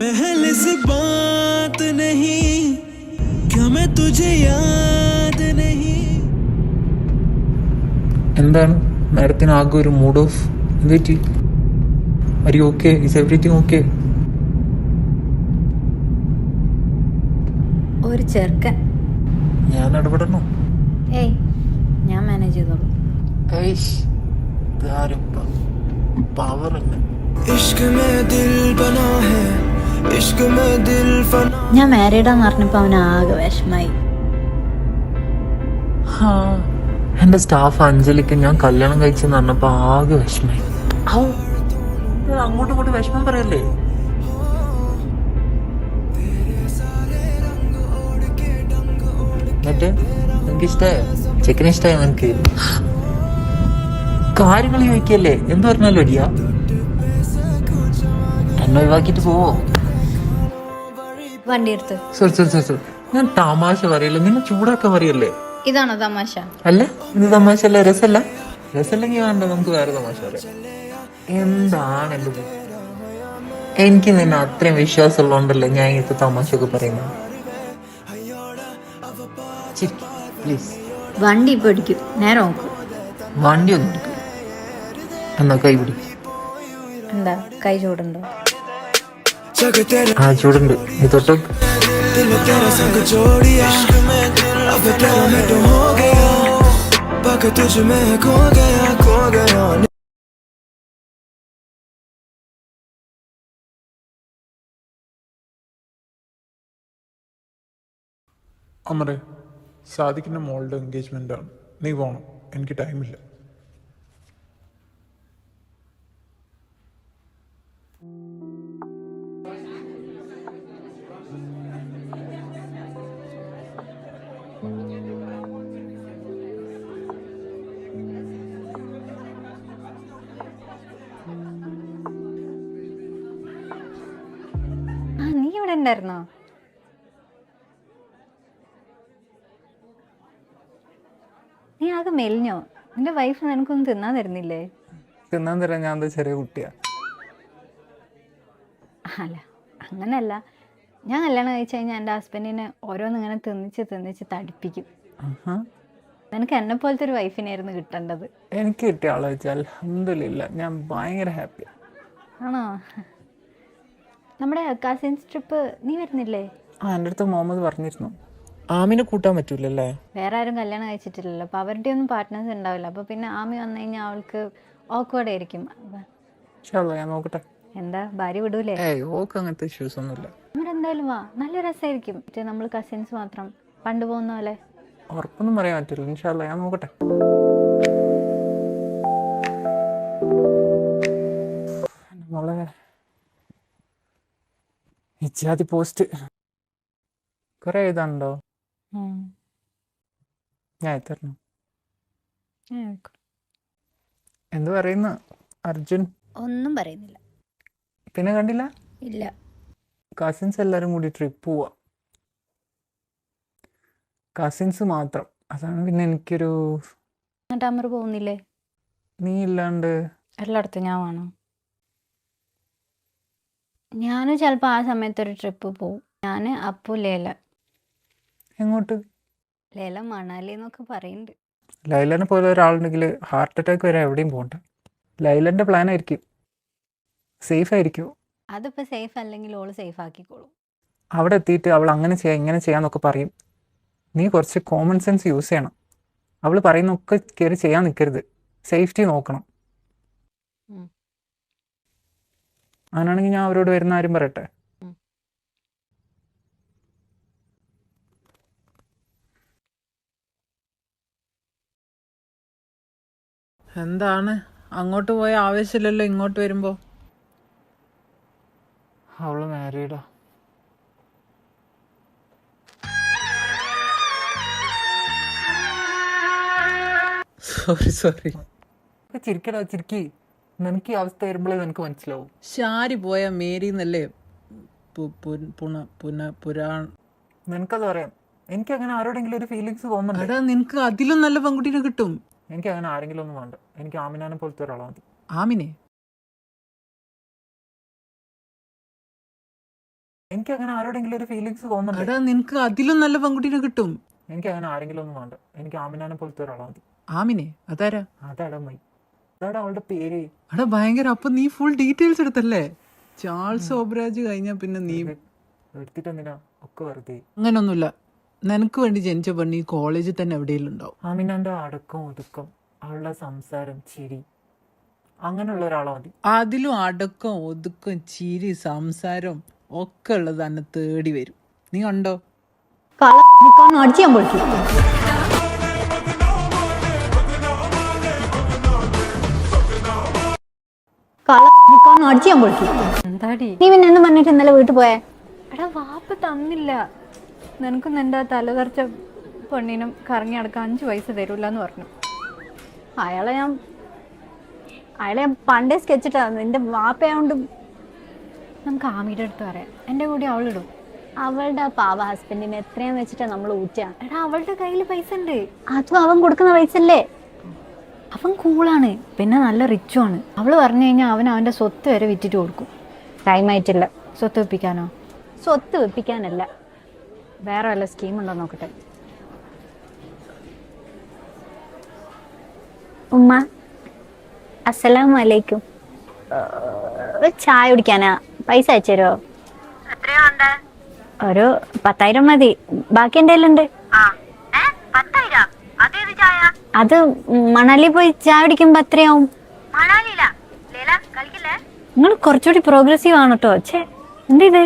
पहले से बात नहीं क्या मैं तुझे याद नहीं എന്താണ് മാഡത്തിന് ആകെ ഒരു മൂഡ് ഓഫ്? എന്ത് പറ്റി? Are you okay? Is everything okay? ഒരു ചെറുക്കൻ. ഞാൻ ഇടപെടണോ? ഏയ്, ഞാൻ മാനേജ് ചെയ്തോളൂ. പവർ അല്ല. इश्क में दिल बना है इश्क में दिल फना ഞാൻ മാരീഡാന്ന് പറഞ്ഞപ്പോ അവന് ആകെ വിഷമായി. എൻ്റെ സ്റ്റാഫ് അഞ്ജലിക്ക് ഞാൻ കല്യാണം കഴിച്ചെന്ന് പറഞ്ഞപ്പോൾ ആകെ വിഷമായി. അങ്ങോട്ടും ഇങ്ങോട്ടും വിഷമം പറയല്ലേ? എന്നിട്ട് എനിക്ക് ഇഷ്ടമായോ? ചെക്കനെ ഇഷ്ടമായോ നിനക്ക്? കാര്യങ്ങൾ ചോദിക്കല്ലേ, എന്ത് പറഞ്ഞാലും അടിയാ. എന്നെ ഒഴിവാക്കിട്ട് പോവോ? വണ്ടി എടുത്ത്. സോറി, ഞാൻ തമാശ പറയല്ല, നിന്നെ ചൂടാക്കാൻ പറയല്ലേ? ഇതാണോ തമാശ? അല്ല, ഇത് തമാശ അല്ല. രസമല്ലെങ്കിൽ വേണ്ട, നമുക്ക് വേറെ തമാശ പറയാം. എന്താണ് എൻ്റെ ഇത്? എനിക്ക് നിന്നെ അത്രയും വിശ്വാസം ഉള്ളതുകൊണ്ടല്ലേ ഞാൻ ഇങ്ങനത്തെ തമാശയൊക്കെ പറയുന്നത്. പ്ലീസ്. വണ്ടി ഇപ്പൊ ഇടിക്കും, നേരെ നോക്കും. വണ്ടി ഒന്നും എടുക്കും. എന്നാ കൈ പിടി. എന്താ കൈ ചൂടുണ്ടോ? जग तेरे ആ ചൂടുണ്ട്, നീ തൊട്ടോക്ക്. दिल में तेरा संग जोड़िया अब तेरा मैं तो हो गया बाकी तुझ में खो गया അമറെ, സാദിക്കിൻ്റെ മോളുടെ എൻഗേജ്മെൻ്റ് ആണ്. നീ പോകണം, എനിക്ക് ടൈമില്ല. ആ, നീ ഇവിടെ ഉണ്ടായിരുന്നോ? നീ ആകെ മെലിഞ്ഞോ? നിന്റെ വൈഫ് നിനക്കൊന്നും തിന്നാൻ തരുന്നില്ലേ? തിന്നാൻ തരാൻ ഞാൻ എന്താ ചെറിയ കുട്ടിയാ? അല്ല, അങ്ങനല്ല. ഞാൻ കല്യാണം കഴിച്ചു കഴിഞ്ഞാൽ എൻ്റെ ഹസ്ബൻഡിനെ ഓരോന്നിങ്ങനെ തിന്നിച്ച് തടിപ്പിക്കും. നിനക്ക് എന്നെ പോലത്തെ ഒരു വൈഫിനായിരുന്നു കിട്ടേണ്ടത്. എനിക്ക് കിട്ടിയ ആളെ വെച്ചാൽ അൽഹംദുലില്ലാ, ഞാൻ ഭയങ്കര ഹാപ്പി. ആണോ? നമ്മുടെ കസിൻസ് ട്രിപ്പ് നീ വരുന്നില്ലേ? എൻ്റെ അടുത്ത് മുഹമ്മദ് പറഞ്ഞിരുന്നു. ആമിനെ കൂട്ടാൻ പറ്റൂലല്ലേ? വേറെ ആരും കല്യാണം കഴിച്ചിട്ടില്ലല്ലോ, അപ്പോൾ അവരുടെ ഒന്നും പാർട്ട്നേഴ്സ് ഉണ്ടാവില്ല. അപ്പോൾ പിന്നെ ആമി വന്നു കഴിഞ്ഞാൽ അവൾക്ക് ഓക്വേർഡ് ആയിരിക്കും. ഞാൻ നോക്കട്ടെ. എന്താ, ഭാര്യ വിടൂലേ? ഓക്ക് അങ്ങനത്തെ ഇഷ്യൂസ് ഒന്നുമില്ല. നമ്മുടെ എന്തായാലും വാ, നല്ല രസമായിരിക്കും. നമ്മൾ കസിൻസ് മാത്രം പണ്ട് പോകുന്ന പോലെ. ഉറപ്പൊന്നും പറയാൻ പറ്റില്ല. ഇൻഷാല്ലാ ഞാൻ നോക്കട്ടെ. മോളെ, ഇജാതി പോസ്റ്റ് കുറെ എഴുതാനുണ്ടോ? ഞാൻ എത്തരണം. എന്ത് പറയുന്നു അർജുൻ? ഒന്നും പറയുന്നില്ല. പിന്നെ കണ്ടില്ല? ഇല്ല. കസിൻസ് എല്ലാരും കൂടി ട്രിപ്പ് പോവാ. കസിൻസ് മാത്രം. അതാണ് പിന്നെ എനിക്കൊരു. എന്നിട്ട് അമർ പോകുന്നില്ലേ? നീ ഇല്ലാണ്ട് എല്ലായിടത്തും ഞാൻ വേണം. ഞാനും ചിലപ്പോൾ ആ സമയത്തൊരു ട്രിപ്പ് പോവും. ഞാൻ അപ്പു ലേല. എങ്ങോട്ട്? ലേല മണാലി എന്നൊക്കെ പറയുന്നുണ്ട്. ലൈലനെ പോലെ ഒരാളുണ്ടെങ്കിൽ ഹാർട്ട് അറ്റാക്ക് വരെ എവിടെയും പോകണ്ട. ലൈലൻ്റെ പ്ലാൻ ആയിരിക്കും. സേഫ് ആയിരിക്കും. അതിപ്പോൾ സേഫ് അല്ലെങ്കിൽ ഓള് സേഫ് ആക്കിക്കോളും. അവിടെ എത്തിയിട്ട് അവൾ അങ്ങനെ ചെയ്യാം ഇങ്ങനെ ചെയ്യാന്നൊക്കെ പറയും. നീ കുറച്ച് കോമൺ സെൻസ് യൂസ് ചെയ്യണം. അവൾ പറയുന്നൊക്കെ കയറി ചെയ്യാൻ നിൽക്കരുത്. സേഫ്റ്റി നോക്കണം. അങ്ങനെയാണെങ്കിൽ ഞാൻ അവരോട് വരുന്ന ആരും പറയട്ടെ. എന്താണ് അങ്ങോട്ട് പോയ ആവേശമില്ലല്ലോ ഇങ്ങോട്ട് വരുമ്പോ? അവള് മാരീഡാ. സോറി. ചിരിക്കടാ ചിരിക്കി. നിനക്ക് ഈ അവസ്ഥ വരുമ്പോഴേ നിനക്ക് മനസ്സിലാവും. ഷാരി പോയ മേരി എന്നല്ലേ നിനക്കത് അറിയാം. എനിക്ക് അങ്ങനെ ആരോടെങ്കിലും ഒരു ഫീലിങ്സ് തോന്നുന്നുണ്ട്. നിനക്ക് അതിലും നല്ല പെൺകുട്ടീനെ കിട്ടും. എനിക്ക് അങ്ങനെ ആരെങ്കിലും ഒന്നും വേണ്ട. എനിക്ക് ആമിനാനെ പോലത്തെ ഒരാളാ മതി. ആമിനെ? എനിക്ക് അങ്ങനെ ആരോടെങ്കിലും ഒരു ഫീലിങ്സ് തോന്നുന്നുണ്ട്. നിനക്ക് അതിലും നല്ല പെൺകുട്ടീനെ കിട്ടും. എനിക്ക് അങ്ങനെ ആരെങ്കിലും ഒന്നും വേണ്ട. എനിക്ക് ആമിനാനെ പോലത്തെ ഒരാളാ മതി. ആമിനെ? അതാരാ? അതാടാ മൈ. അതാടാ അവളുടെ പേര്. അടാ ഭയങ്കര. അപ്പൊ നീ ഫുൾ ഡീറ്റെയിൽസ് എടുത്തല്ലേ? ചാൾസ് ഓബ്രാജ് കഴിഞ്ഞാ പിന്നെ നീ എടുത്തിട്ടെന്തിനാ? ഒക്കെ വെറുതെ. അങ്ങനൊന്നുമില്ല. നിനക്ക് വേണ്ടി ജനിച്ച പെണ്ണ് ഈ കോളേജിൽ തന്നെ എവിടെയെങ്കിലും ഉണ്ടാവും. ആമിനാന്റെ അടക്കം ഒതുക്കം, അവളുടെ സംസാരം, ചിരി, അങ്ങനെയുള്ള ഒരാളാ മതി. അതിലും അടക്കം ഒതുക്കം ചിരി സംസാരം ഒക്കെ ഉള്ളത് തന്നെ തേടി വരും. നീ കണ്ടോ? അടിച്ചു ഞാൻ പൊളിക്കും. അടിച്ചു ഞാൻ പൊളിക്കും. എന്താടി നീ പിന്നെ എന്ത് പറഞ്ഞിട്ട് ഇന്നലെ വീട്ടിൽ പോയേ? എടാ വാപ്പ തന്നില്ല. നിനക്കും നിന്റെ തലതെറിച്ച പെണ്ണിനും കറങ്ങി അടക്കാൻ 5 പൈസ തരൂല എന്ന് പറഞ്ഞു. അയാളെ ഞാൻ പണ്ടേ സ്കെച്ചിട്ടാണ്. നിന്റെ വാപ്പയായോണ്ട് നമുക്ക് ആമിയുടെ അടുത്ത് പറയാം. എൻ്റെ കൂടെ അവളിടും. അവളുടെ ആ പാവ ഹസ്ബൻഡിനെ എത്രയും വെച്ചിട്ടാ നമ്മൾ ഊറ്റാ. എടാ അവളുടെ കയ്യിൽ പൈസ ഉണ്ട്. അതും അവൻ കൊടുക്കുന്ന പൈസ അല്ലേ? അവൻ കൂളാണ്, പിന്നെ നല്ല റിച്ചും ആണ്. അവള് പറഞ്ഞു കഴിഞ്ഞാൽ അവൻ അവന്റെ സ്വത്ത് വരെ വിറ്റിട്ട് കൊടുക്കും. ടൈമായിട്ടില്ല. സ്വത്ത് വെപ്പിക്കാനോ? സ്വത്ത് വെപ്പിക്കാനല്ല, വേറെ വല്ല സ്കീം ഉണ്ടോ നോക്കട്ടെ. ഉമ്മ അസ്സലാമു അലൈക്കും. ചായ കുടിക്കാനാ. പൈസ അയച്ചു തരുമോ? ഒരു 10,000 മതി. ബാക്കി എൻ്റെ കയ്യിലുണ്ട്. അത് മണാലി പോയി ചായ കുടിക്കുമ്പോ എത്രയാവും? നിങ്ങൾ കുറച്ചുകൂടി പ്രോഗ്രസീവ് ആണ് കേട്ടോ. ഛേ എന്ത് ഇത്?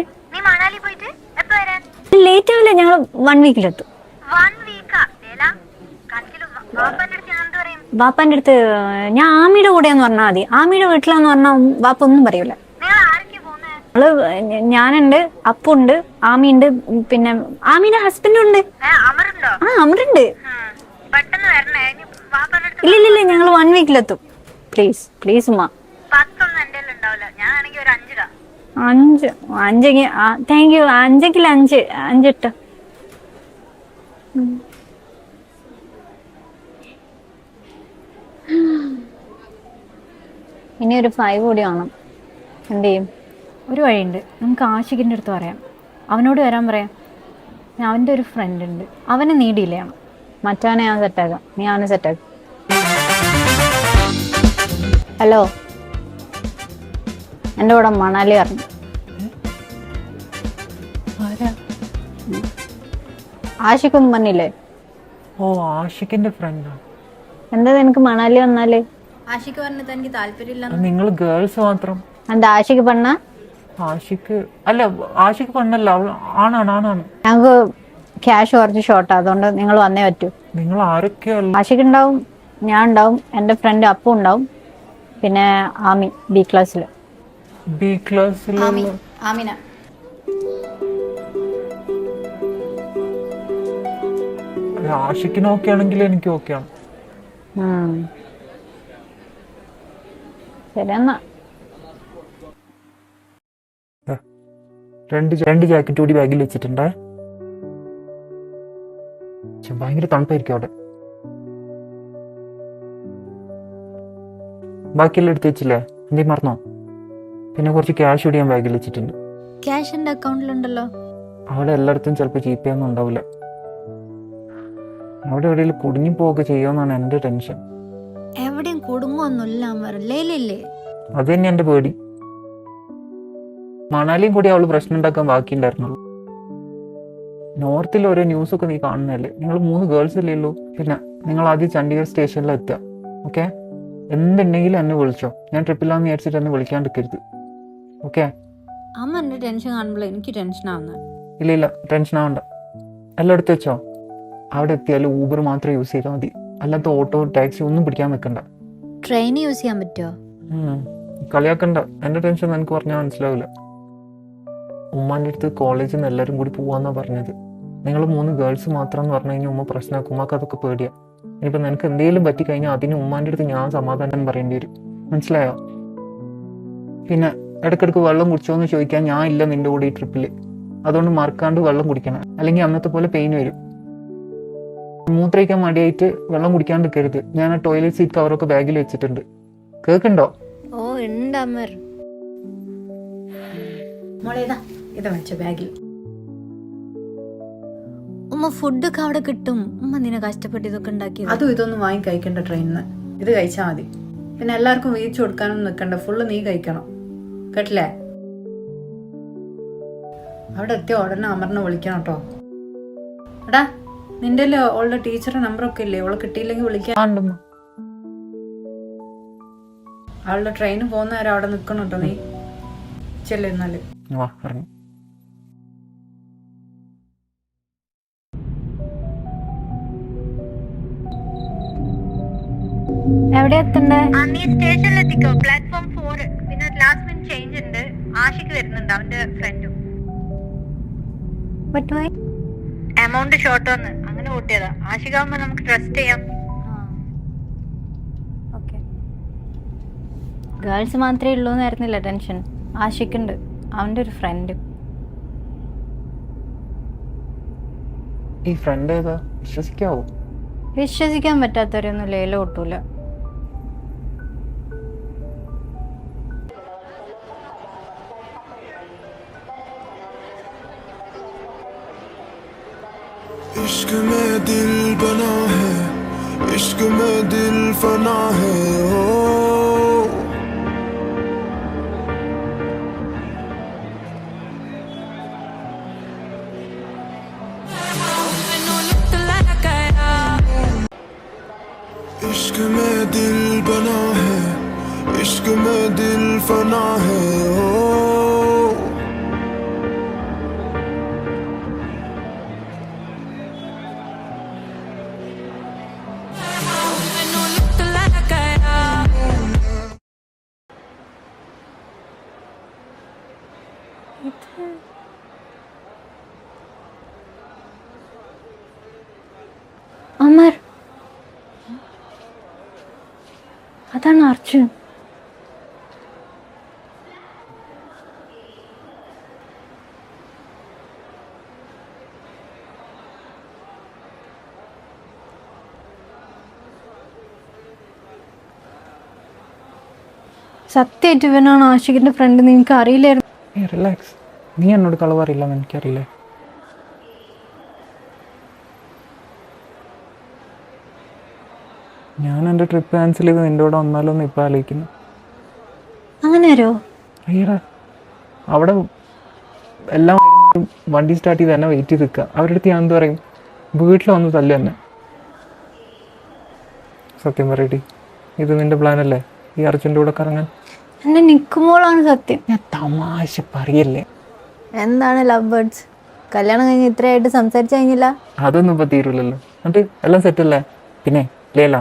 ലേറ്റ് ആവില്ല, ഞങ്ങൾ 1 വീക്കിലെത്തും. വാപ്പാന്റെ അടുത്ത് ഞാൻ ആമിയുടെ കൂടെയെന്ന് പറഞ്ഞാൽ മതി. ആമിയുടെ വീട്ടിലാന്ന് പറഞ്ഞാൽ വാപ്പ ഒന്നും പറയൂല. നമ്മള് ഞാനുണ്ട്, അപ്പുണ്ട്, ആമിയുണ്ട്, പിന്നെ ആമിയുടെ ഹസ്ബൻഡും ഉണ്ട്. ആ അമറുണ്ട്. ഇല്ല ഞങ്ങൾ 1 വീക്കിലെത്തും. പ്ലീസ് ഉമ്മ. 5 താങ്ക് യു. 5 ഇട്ടോ. ഇനി ഒരു 5 കൂടി വേണം. എന്ത് ചെയ്യും? ഒരു വഴിയുണ്ട്. നമുക്ക് ആഷിഖിൻ്റെ അടുത്ത് പറയാം. അവനോട് വരാൻ പറയാം. അവൻ്റെ ഒരു ഫ്രണ്ട് ഉണ്ട്, അവനെ നീ ഡീൽ ചെയ്യണം. മറ്റവനെ ഞാൻ സെറ്റാക്കാം. നീ അവനെ സെറ്റാക്കാം. ഹലോ, എൻ്റെ കൂടെ മണാലി പറഞ്ഞു. ആഷിഖൊന്നും പറഞ്ഞില്ലേ? ഓ ആഷിഖിന്റെ ഫ്രണ്ടാ. എന്താ നിനക്ക് മണാലി വന്നാല്? ആഷിഖ് പറഞ്ഞത് എനിക്ക് താല്പര്യമില്ല. നിങ്ങൾ ഗേൾസ് മാത്രം. എന്താ ആഷിഖ് പെണ്ണ? ആഷിഖ് അല്ല, ആഷിഖ് പെണ്ണല്ല, ആണാണ്. ഞങ്ങക്ക് ക്യാഷ് കുറച്ച് ഷോർട്ടാ, അതുകൊണ്ട് നിങ്ങൾ വന്നേ പറ്റൂ. നിങ്ങൾ ആരൊക്കെയല്ല? ആഷിഖ് ഉണ്ടാവും, ഞാൻ ഉണ്ടാവും, എൻ്റെ ഫ്രണ്ട് അപ്പു ഉണ്ടാവും, പിന്നെ ആമി ബി ക്ലാസ്സിൽ. ആമിന. ആഷിഖിന് ഓക്കെ ആണെങ്കിൽ എനിക്ക് ഓക്കെയാണ്. ശരി എന്നാ. രണ്ട് ജാക്കറ്റ് കൂടി ബാഗിൽ വെച്ചിട്ടുണ്ടേ. ഭയങ്കര തണുപ്പായിരിക്കും അവിടെ. ബാക്കിയെല്ലാം എടുത്ത് വെച്ചില്ലേ? എന്തേ മറന്നോ? പിന്നെ കുറച്ച് ക്യാഷ് കൂടി ഞാൻ ബാഗിൽ വെച്ചിട്ടുണ്ട്. ക്യാഷ് എൻ്റെ അക്കൗണ്ടിലുണ്ടല്ലോ. അവിടെ എല്ലായിടത്തും ചിലപ്പോൾ ജീപേ ഒന്നും ഉണ്ടാവില്ല. അവിടെ എവിടെയെങ്കിലും കുടുങ്ങി പോവുക ചെയ്യുമെന്നാണ് എൻ്റെ ടെൻഷൻ. എവിടെയും കുടുങ്ങൊന്നുമില്ല. അത് തന്നെ എൻ്റെ പേടി. മണാലിയും കൂടി അവള് പ്രശ്നം ഉണ്ടാക്കാൻ ബാക്കിയുണ്ടായിരുന്നുള്ളൂ. നോർത്തിൽ ഓരോ ന്യൂസൊക്കെ നീ കാണുന്നതല്ലേ. നിങ്ങൾ 3 ഗേൾസ് അല്ലേ ഉള്ളൂ. പിന്നെ നിങ്ങൾ ആദ്യം ചണ്ഡീഗഡ് സ്റ്റേഷനിൽ എത്തുക. ഓക്കെ? എന്തുണ്ടെങ്കിലും എന്നെ വിളിച്ചോ. ഞാൻ ട്രിപ്പിലാന്ന് വിചാരിച്ചിട്ട് എന്നെ വിളിക്കാണ്ടിരിക്കരുത്. ഓക്കെ? അമ്മ എൻ്റെ ടെൻഷൻ കാണുമ്പോൾ എനിക്ക് ടെൻഷൻ ആവുന്നത്. ഇല്ല ടെൻഷൻ ആവണ്ട. എല്ലാം എടുത്ത് വെച്ചോ. അവിടെ എത്തിയാൽ ഊബർ മാത്രം യൂസ് ചെയ്താൽ മതി. അല്ലാത്ത ഓട്ടോ ടാക്സി ഒന്നും പിടിക്കാൻ നിൽക്കണ്ട. ട്രെയിൻ യൂസ് ചെയ്യാൻ പറ്റുമോ? കളിയാക്കണ്ട, എൻ്റെ ടെൻഷൻ നിനക്ക് പറഞ്ഞാൽ മനസ്സിലാവില്ല. ഉമ്മാൻ്റെ അടുത്ത് കോളേജിൽ നിന്ന് എല്ലാവരും കൂടി പോവാന്നാ പറഞ്ഞത്. നിങ്ങൾ 3 ഗേൾസ് മാത്രം എന്ന് പറഞ്ഞു കഴിഞ്ഞാൽ ഉമ്മ പ്രശ്നമാക്കും. ഉമ്മക്ക് അതൊക്കെ പേടിയാ. ഇനിയിപ്പോൾ നിനക്ക് എന്തെങ്കിലും പറ്റിക്കഴിഞ്ഞാൽ അതിന് ഉമ്മാൻ്റെ അടുത്ത് ഞാൻ സമാധാനം പറയേണ്ടി വരും. മനസ്സിലായോ? പിന്നെ ഇടയ്ക്കിടയ്ക്ക് വെള്ളം കുടിച്ചോന്ന് ചോദിക്കാൻ ഞാൻ ഇല്ല നിൻ്റെ കൂടെ ഈ ട്രിപ്പിൽ. അതുകൊണ്ട് മറക്കാണ്ട് വെള്ളം കുടിക്കണം, അല്ലെങ്കിൽ അന്നത്തെ പോലെ പെയിൻ വരും. മൂത്രയിക്കാൻ മടിയായിട്ട് വെള്ളം കുടിക്കാണ്ട് നിൽക്കരുത്. ഞാൻ ആ ടോയ്ലറ്റ് സീറ്റ് കവറൊക്കെ ബാഗിൽ വെച്ചിട്ടുണ്ട്. കേൾക്കുന്നുണ്ടോ? ഓ ഉണ്ട് അമർ. മോളേതാ ഇതാ വെച്ച ബാഗിൽ. ഉമ്മ ഫുഡൊക്കെ അവിടെ കിട്ടും. ഉമ്മ നിന്നെ കഷ്ടപ്പെട്ട് ഇതൊക്കെ ഉണ്ടാക്കിയത്. അതും ഇതൊന്നും വാങ്ങി കഴിക്കണ്ട ട്രെയിനിൽ നിന്ന്. ഇത് കഴിച്ചാൽ മതി. പിന്നെ എല്ലാവർക്കും വീതിച്ചു കൊടുക്കാനൊന്നും നിൽക്കണ്ട. ഫുള്ള് നീ കഴിക്കണം, കേട്ടില്ലേ? അവിടെ എത്തിയ ഉടനെ അമറിനെ വിളിക്കണം കേട്ടോ. എടാ, നിന്റെ അവളുടെ ടീച്ചറുടെ നമ്പറൊക്കെ ഇല്ലേ? അവളെ കിട്ടിയില്ലെങ്കിൽ വിളിക്കാൻ. അവളുടെ ട്രെയിന് പോകുന്ന നേരം അവിടെ നിൽക്കണം കേട്ടോ. നീ ചെല്ലിരുന്നാല്. എവിടെ എത്തണ്ടേ? സ്റ്റേഷനിൽ എത്തിക്കോ. പ്ലാറ്റ്ഫോം 4. പിന്നെ ലാസ്റ്റ് മിനിറ്റ് ചേഞ്ച് ഉണ്ട്. ആഷിക്ക് വരുന്നുണ്ട്, അവന്റെ ഫ്രണ്ടും. എമൗണ്ട് ഷോർട്ട് വന്ന് അങ്ങനെ കൂട്ടിയതാ. ആഷികാവുമ്പോ നമുക്ക് ട്രസ്റ്റ് ചെയ്യാം. ഗേൾസ് മാത്രമേ ഉള്ളൂ എന്നായിരുന്നില്ല ടെൻഷൻ. ആഷിക്കുണ്ട്, അവന്റെ ഒരു ഫ്രണ്ട്. ഈ ഫ്രണ്ട് ഏതാ? വിശ്വസിക്കാവോ? വിശ്വസിക്കാൻ പറ്റാത്തവരൊന്നും ലേല ഒട്ടൂല. इश्क में दिल बना है, इश्क में दिल फना है। ओ इश्क में दिल बना है, इश्क में दिल फना है। ओ അമർ, അതാണ് അർജുൻ. സത്യമായിട്ട് ഇവനാണ് ആഷിഖിന്റെ ഫ്രണ്ട്. നിനക്ക് അറിയില്ലായിരുന്നു? റിലാക്സ്, നീ എന്നോട് കളവറിയില്ലെന്ന് എനിക്കറിയില്ലേ. ഞാൻ എൻ്റെ ട്രിപ്പ് ക്യാൻസൽ ചെയ്ത് നിൻ്റെ കൂടെ വന്നാലോ എന്ന് ഇപ്പം ആലോചിക്കുന്നു. അങ്ങനെ ആരോ? അയ്യടാ, അവിടെ എല്ലാം വണ്ടി സ്റ്റാർട്ട് ചെയ്ത് തന്നെ വെയിറ്റ് ചെയ്ത് നിൽക്കുക. അവരുടെ അടുത്ത് ഞാൻ എന്ത് പറയും? വീട്ടിൽ വന്ന് തല്ലു തന്നെ. സത്യം പറയടി, ഇത് നിൻ്റെ പ്ലാനല്ലേ ഈ അർജുൻ്റെ കൂടെ കറങ്ങാൻ? എന്നെ നിൽക്കുമ്പോഴാണ് സത്യം. ഞാൻ തമാശ പറയല്ലേ. എന്താണ് ലവ് ബേർഡ്സ്? കല്യാണം കഴിഞ്ഞ് ഇത്രയായിട്ട് സംസാരിച്ചു കഴിഞ്ഞില്ല? അതൊന്നും ഇപ്പം തീരുമില്ലല്ലോ. എന്നിട്ട് എല്ലാം സെറ്റല്ലേ? പിന്നെ ലേല,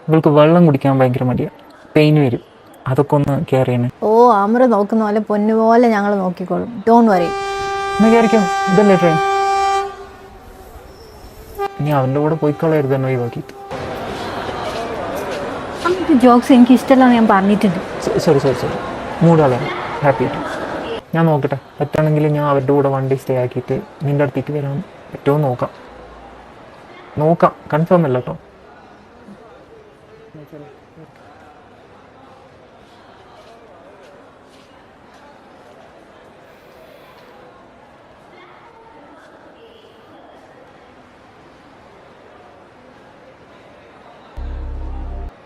ഇവൾക്ക് വെള്ളം കുടിക്കാൻ ഭയങ്കര മടിയാണ്, പെയിൻ വരും. അതൊക്കെ ഒന്ന് കെയർ ചെയ്യണേ. ഓ, അമറ് നോക്കുന്ന പോലെ പൊന്നുപോലെ ഞങ്ങൾ നോക്കിക്കോളും. Don't worry. എന്നാ കയറിക്കോ, ഇതല്ലേ ട്രെയിൻ. ഇനി അവൻ്റെ കൂടെ പോയിക്കളയരുത് എന്നെ ഒഴിവാക്കിയിട്ട്. അങ്ങനത്തെ ജോക്സ് എനിക്ക് ഇഷ്ടമല്ല, ഞാൻ പറഞ്ഞിട്ടുണ്ട്. സോറി മൂടാളെ ഹാപ്പി ആയിട്ട്. ഞാൻ നോക്കട്ടെ, പറ്റുകയാണെങ്കിൽ ഞാൻ അവരുടെ കൂടെ വണ്ടി സ്റ്റേ ആക്കിയിട്ട് നിൻ്റെ അടുത്തേക്ക് വരാൻ പറ്റുമോ നോക്കാം. കൺഫേം അല്ല കേട്ടോ.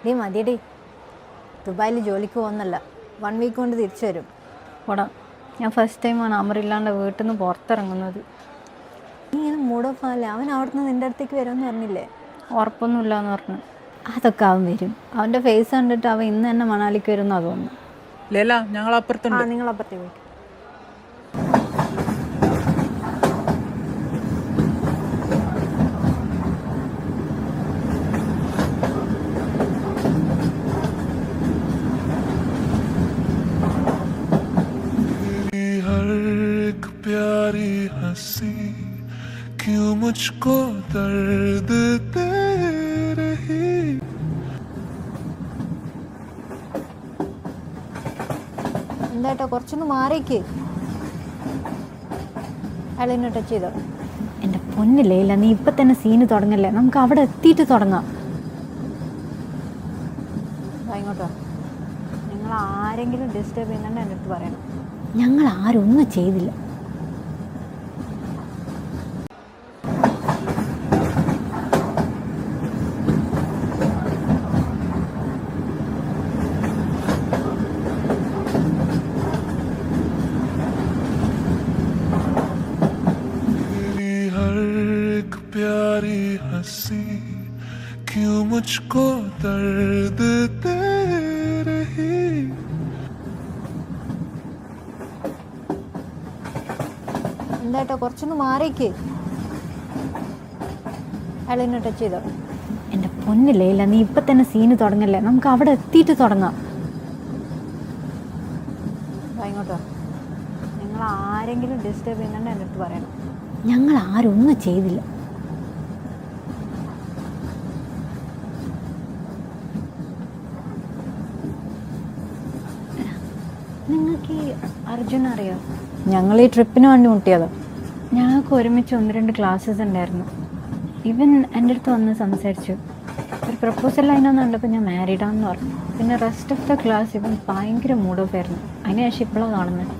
ഡേ മതിയടി, ദുബായിൽ ജോലിക്ക് പോകുന്നല്ല, 1 വീക്ക് കൊണ്ട് തിരിച്ചു വരും. ഓടാ, ഞാൻ ഫസ്റ്റ് ടൈമാണ് അമറില്ലാണ്ട് വീട്ടിൽ നിന്ന് പുറത്തിറങ്ങുന്നത്. നീ ഇങ്ങനെ മൂഡ് ഓഫ് ആവില്ലേ? അവൻ അവിടെ നിന്ന് നിൻ്റെ അടുത്തേക്ക് വരുമെന്ന് പറഞ്ഞില്ലേ? ഉറപ്പൊന്നുമില്ല എന്ന് പറഞ്ഞു. അതൊക്കെ അവൻ വരും. അവൻ്റെ ഫേസ് കണ്ടിട്ട് അവൻ ഇന്ന് തന്നെ മണാലിക്ക് വരും എന്നാണ് തോന്നുന്നു. ലേല, ഞങ്ങൾ അപ്പുറത്തുണ്ട്. നിങ്ങൾ അപ്പുറത്തേക്ക് പോയി. मुझको दर्द दे रही എന്താട്ടോ കുറച്ചൊന്ന് മാറിക്ക്. അയാൾ എന്നെ ടച്ച് ചെയ്തോ? എൻ്റെ പൊന്നില്ലേ, ഇല്ല നീ ഇപ്പം തന്നെ സീന് തുടങ്ങല്ലേ, നമുക്ക് അവിടെ എത്തിയിട്ട് തുടങ്ങാം. ഇങ്ങോട്ടോ, നിങ്ങൾ ആരെങ്കിലും ഡിസ്റ്റർബ് ചെയ്യുന്നുണ്ട് എൻ്റെ അടുത്ത് പറയണം. ഞങ്ങൾ ആരും ഒന്നും ചെയ്തില്ല. प्यारी हंसी क्यों मुझको दर्द दे रही എന്താട്ടോ കുറച്ചൊന്ന് മാറിക്ക്. അയാൾ എന്നെ ടച്ച് ചെയ്തോ? എൻ്റെ പൊന്നില്ലേ, ഇല്ല നീ ഇപ്പം തന്നെ സീന് തുടങ്ങല്ലേ, നമുക്ക് അവിടെ എത്തിയിട്ട് തുടങ്ങാം. ഇങ്ങോട്ടോ, നിങ്ങൾ ആരെങ്കിലും ഡിസ്റ്റർബ് ചെയ്യുന്നുണ്ട് എൻ്റെ അടുത്ത് പറയണം. ഞങ്ങൾ ആരും ഒന്നും ചെയ്തില്ല. നിങ്ങൾക്ക് ഈ അർജുൻ അറിയോ? ഞങ്ങൾ ഈ ട്രിപ്പിന് വേണ്ടി മുട്ടിയതോ. ഞങ്ങൾക്ക് ഒരുമിച്ച് 1-2 ക്ലാസ്സസ് ഉണ്ടായിരുന്നു. ഇവൻ എൻ്റെ അടുത്ത് വന്ന് സംസാരിച്ചു. ഒരു പ്രപ്പോസൽ അതിനൊന്നും കണ്ടപ്പോൾ ഞാൻ മാരീഡാണെന്ന് പറഞ്ഞു. പിന്നെ റെസ്റ്റ് ഓഫ് ദ ക്ലാസ് ഇവൻ ഭയങ്കര മൂഡ് ഓഫ് ആയിരുന്നു. അതിനുശേഷം ഇപ്പോഴാണ് കാണുന്നത്.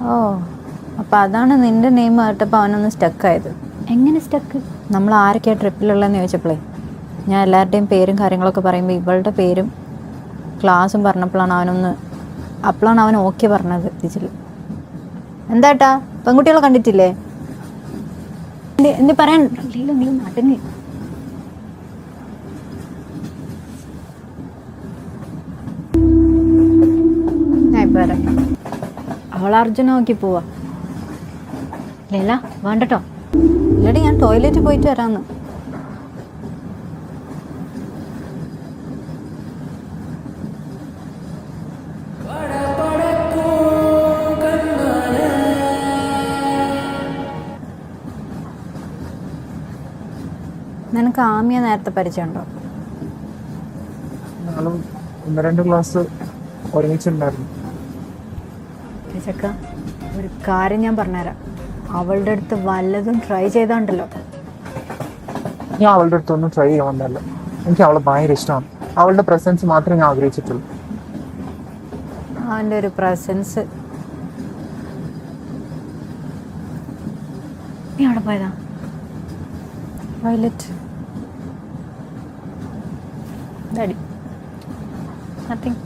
ഓ, അപ്പോൾ അതാണ് നിൻ്റെ നെയിം കേട്ടപ്പോൾ അവനൊന്ന് സ്റ്റക്കായത്. എങ്ങനെ സ്റ്റക്ക്? നമ്മൾ ആരൊക്കെയാണ് ട്രിപ്പിലുള്ളതെന്ന് ചോദിച്ചപ്പോഴേ ഞാൻ എല്ലാവരുടെയും പേരും കാര്യങ്ങളൊക്കെ പറയുമ്പോൾ ഇവളുടെ പേരും ക്ലാസ്സും പറഞ്ഞപ്പോഴാണ് അപ്പോഴാണ് അവൻ ഓക്കെ പറഞ്ഞത്. എത്തിച്ചില്ല. എന്താട്ടാ, പെൺകുട്ടികളെ കണ്ടിട്ടില്ലേ? എന്ത് പറയാൻ നീ നാട്ടിന് ഞാൻ ഇപ്പം വരാം. അവൾ അർജുന നോക്കി പോവാ. ഇല്ല വേണ്ടട്ടോ. ഇല്ലടി, ഞാൻ ടോയ്ലറ്റിൽ പോയിട്ട് വരാമെന്ന്. നിനക്ക് ആമിയ നേരത്തെ പരിചയമുണ്ടോ? ഞങ്ങളും 1-2 ക്ലാസ് ഒരുമിച്ചുണ്ടായിരുന്നു. ചക്ക, ഒരു കാര്യം ഞാൻ പറഞ്ഞുതരാം. അവളുടെ അടുത്ത് വല്ലതും ട്രൈ ചെയ്താണ്ടല്ലോ. ഞാൻ അവളുടെ അടുത്തൊന്നും ട്രൈ ചെയ്യാമെന്നല്ല. എനിക്ക് അവളെ ഭയങ്കര ഇഷ്ടമാണ്. അവളുടെ പ്രസൻസ് മാത്രമേ ഞാൻ ആഗ്രഹിച്ചിട്ടുള്ളൂ. അവൻ്റെ ഒരു പ്രസൻസ്. നീ അവിടെ പോയതാ? വയലറ്റ്. നത്തിങ്.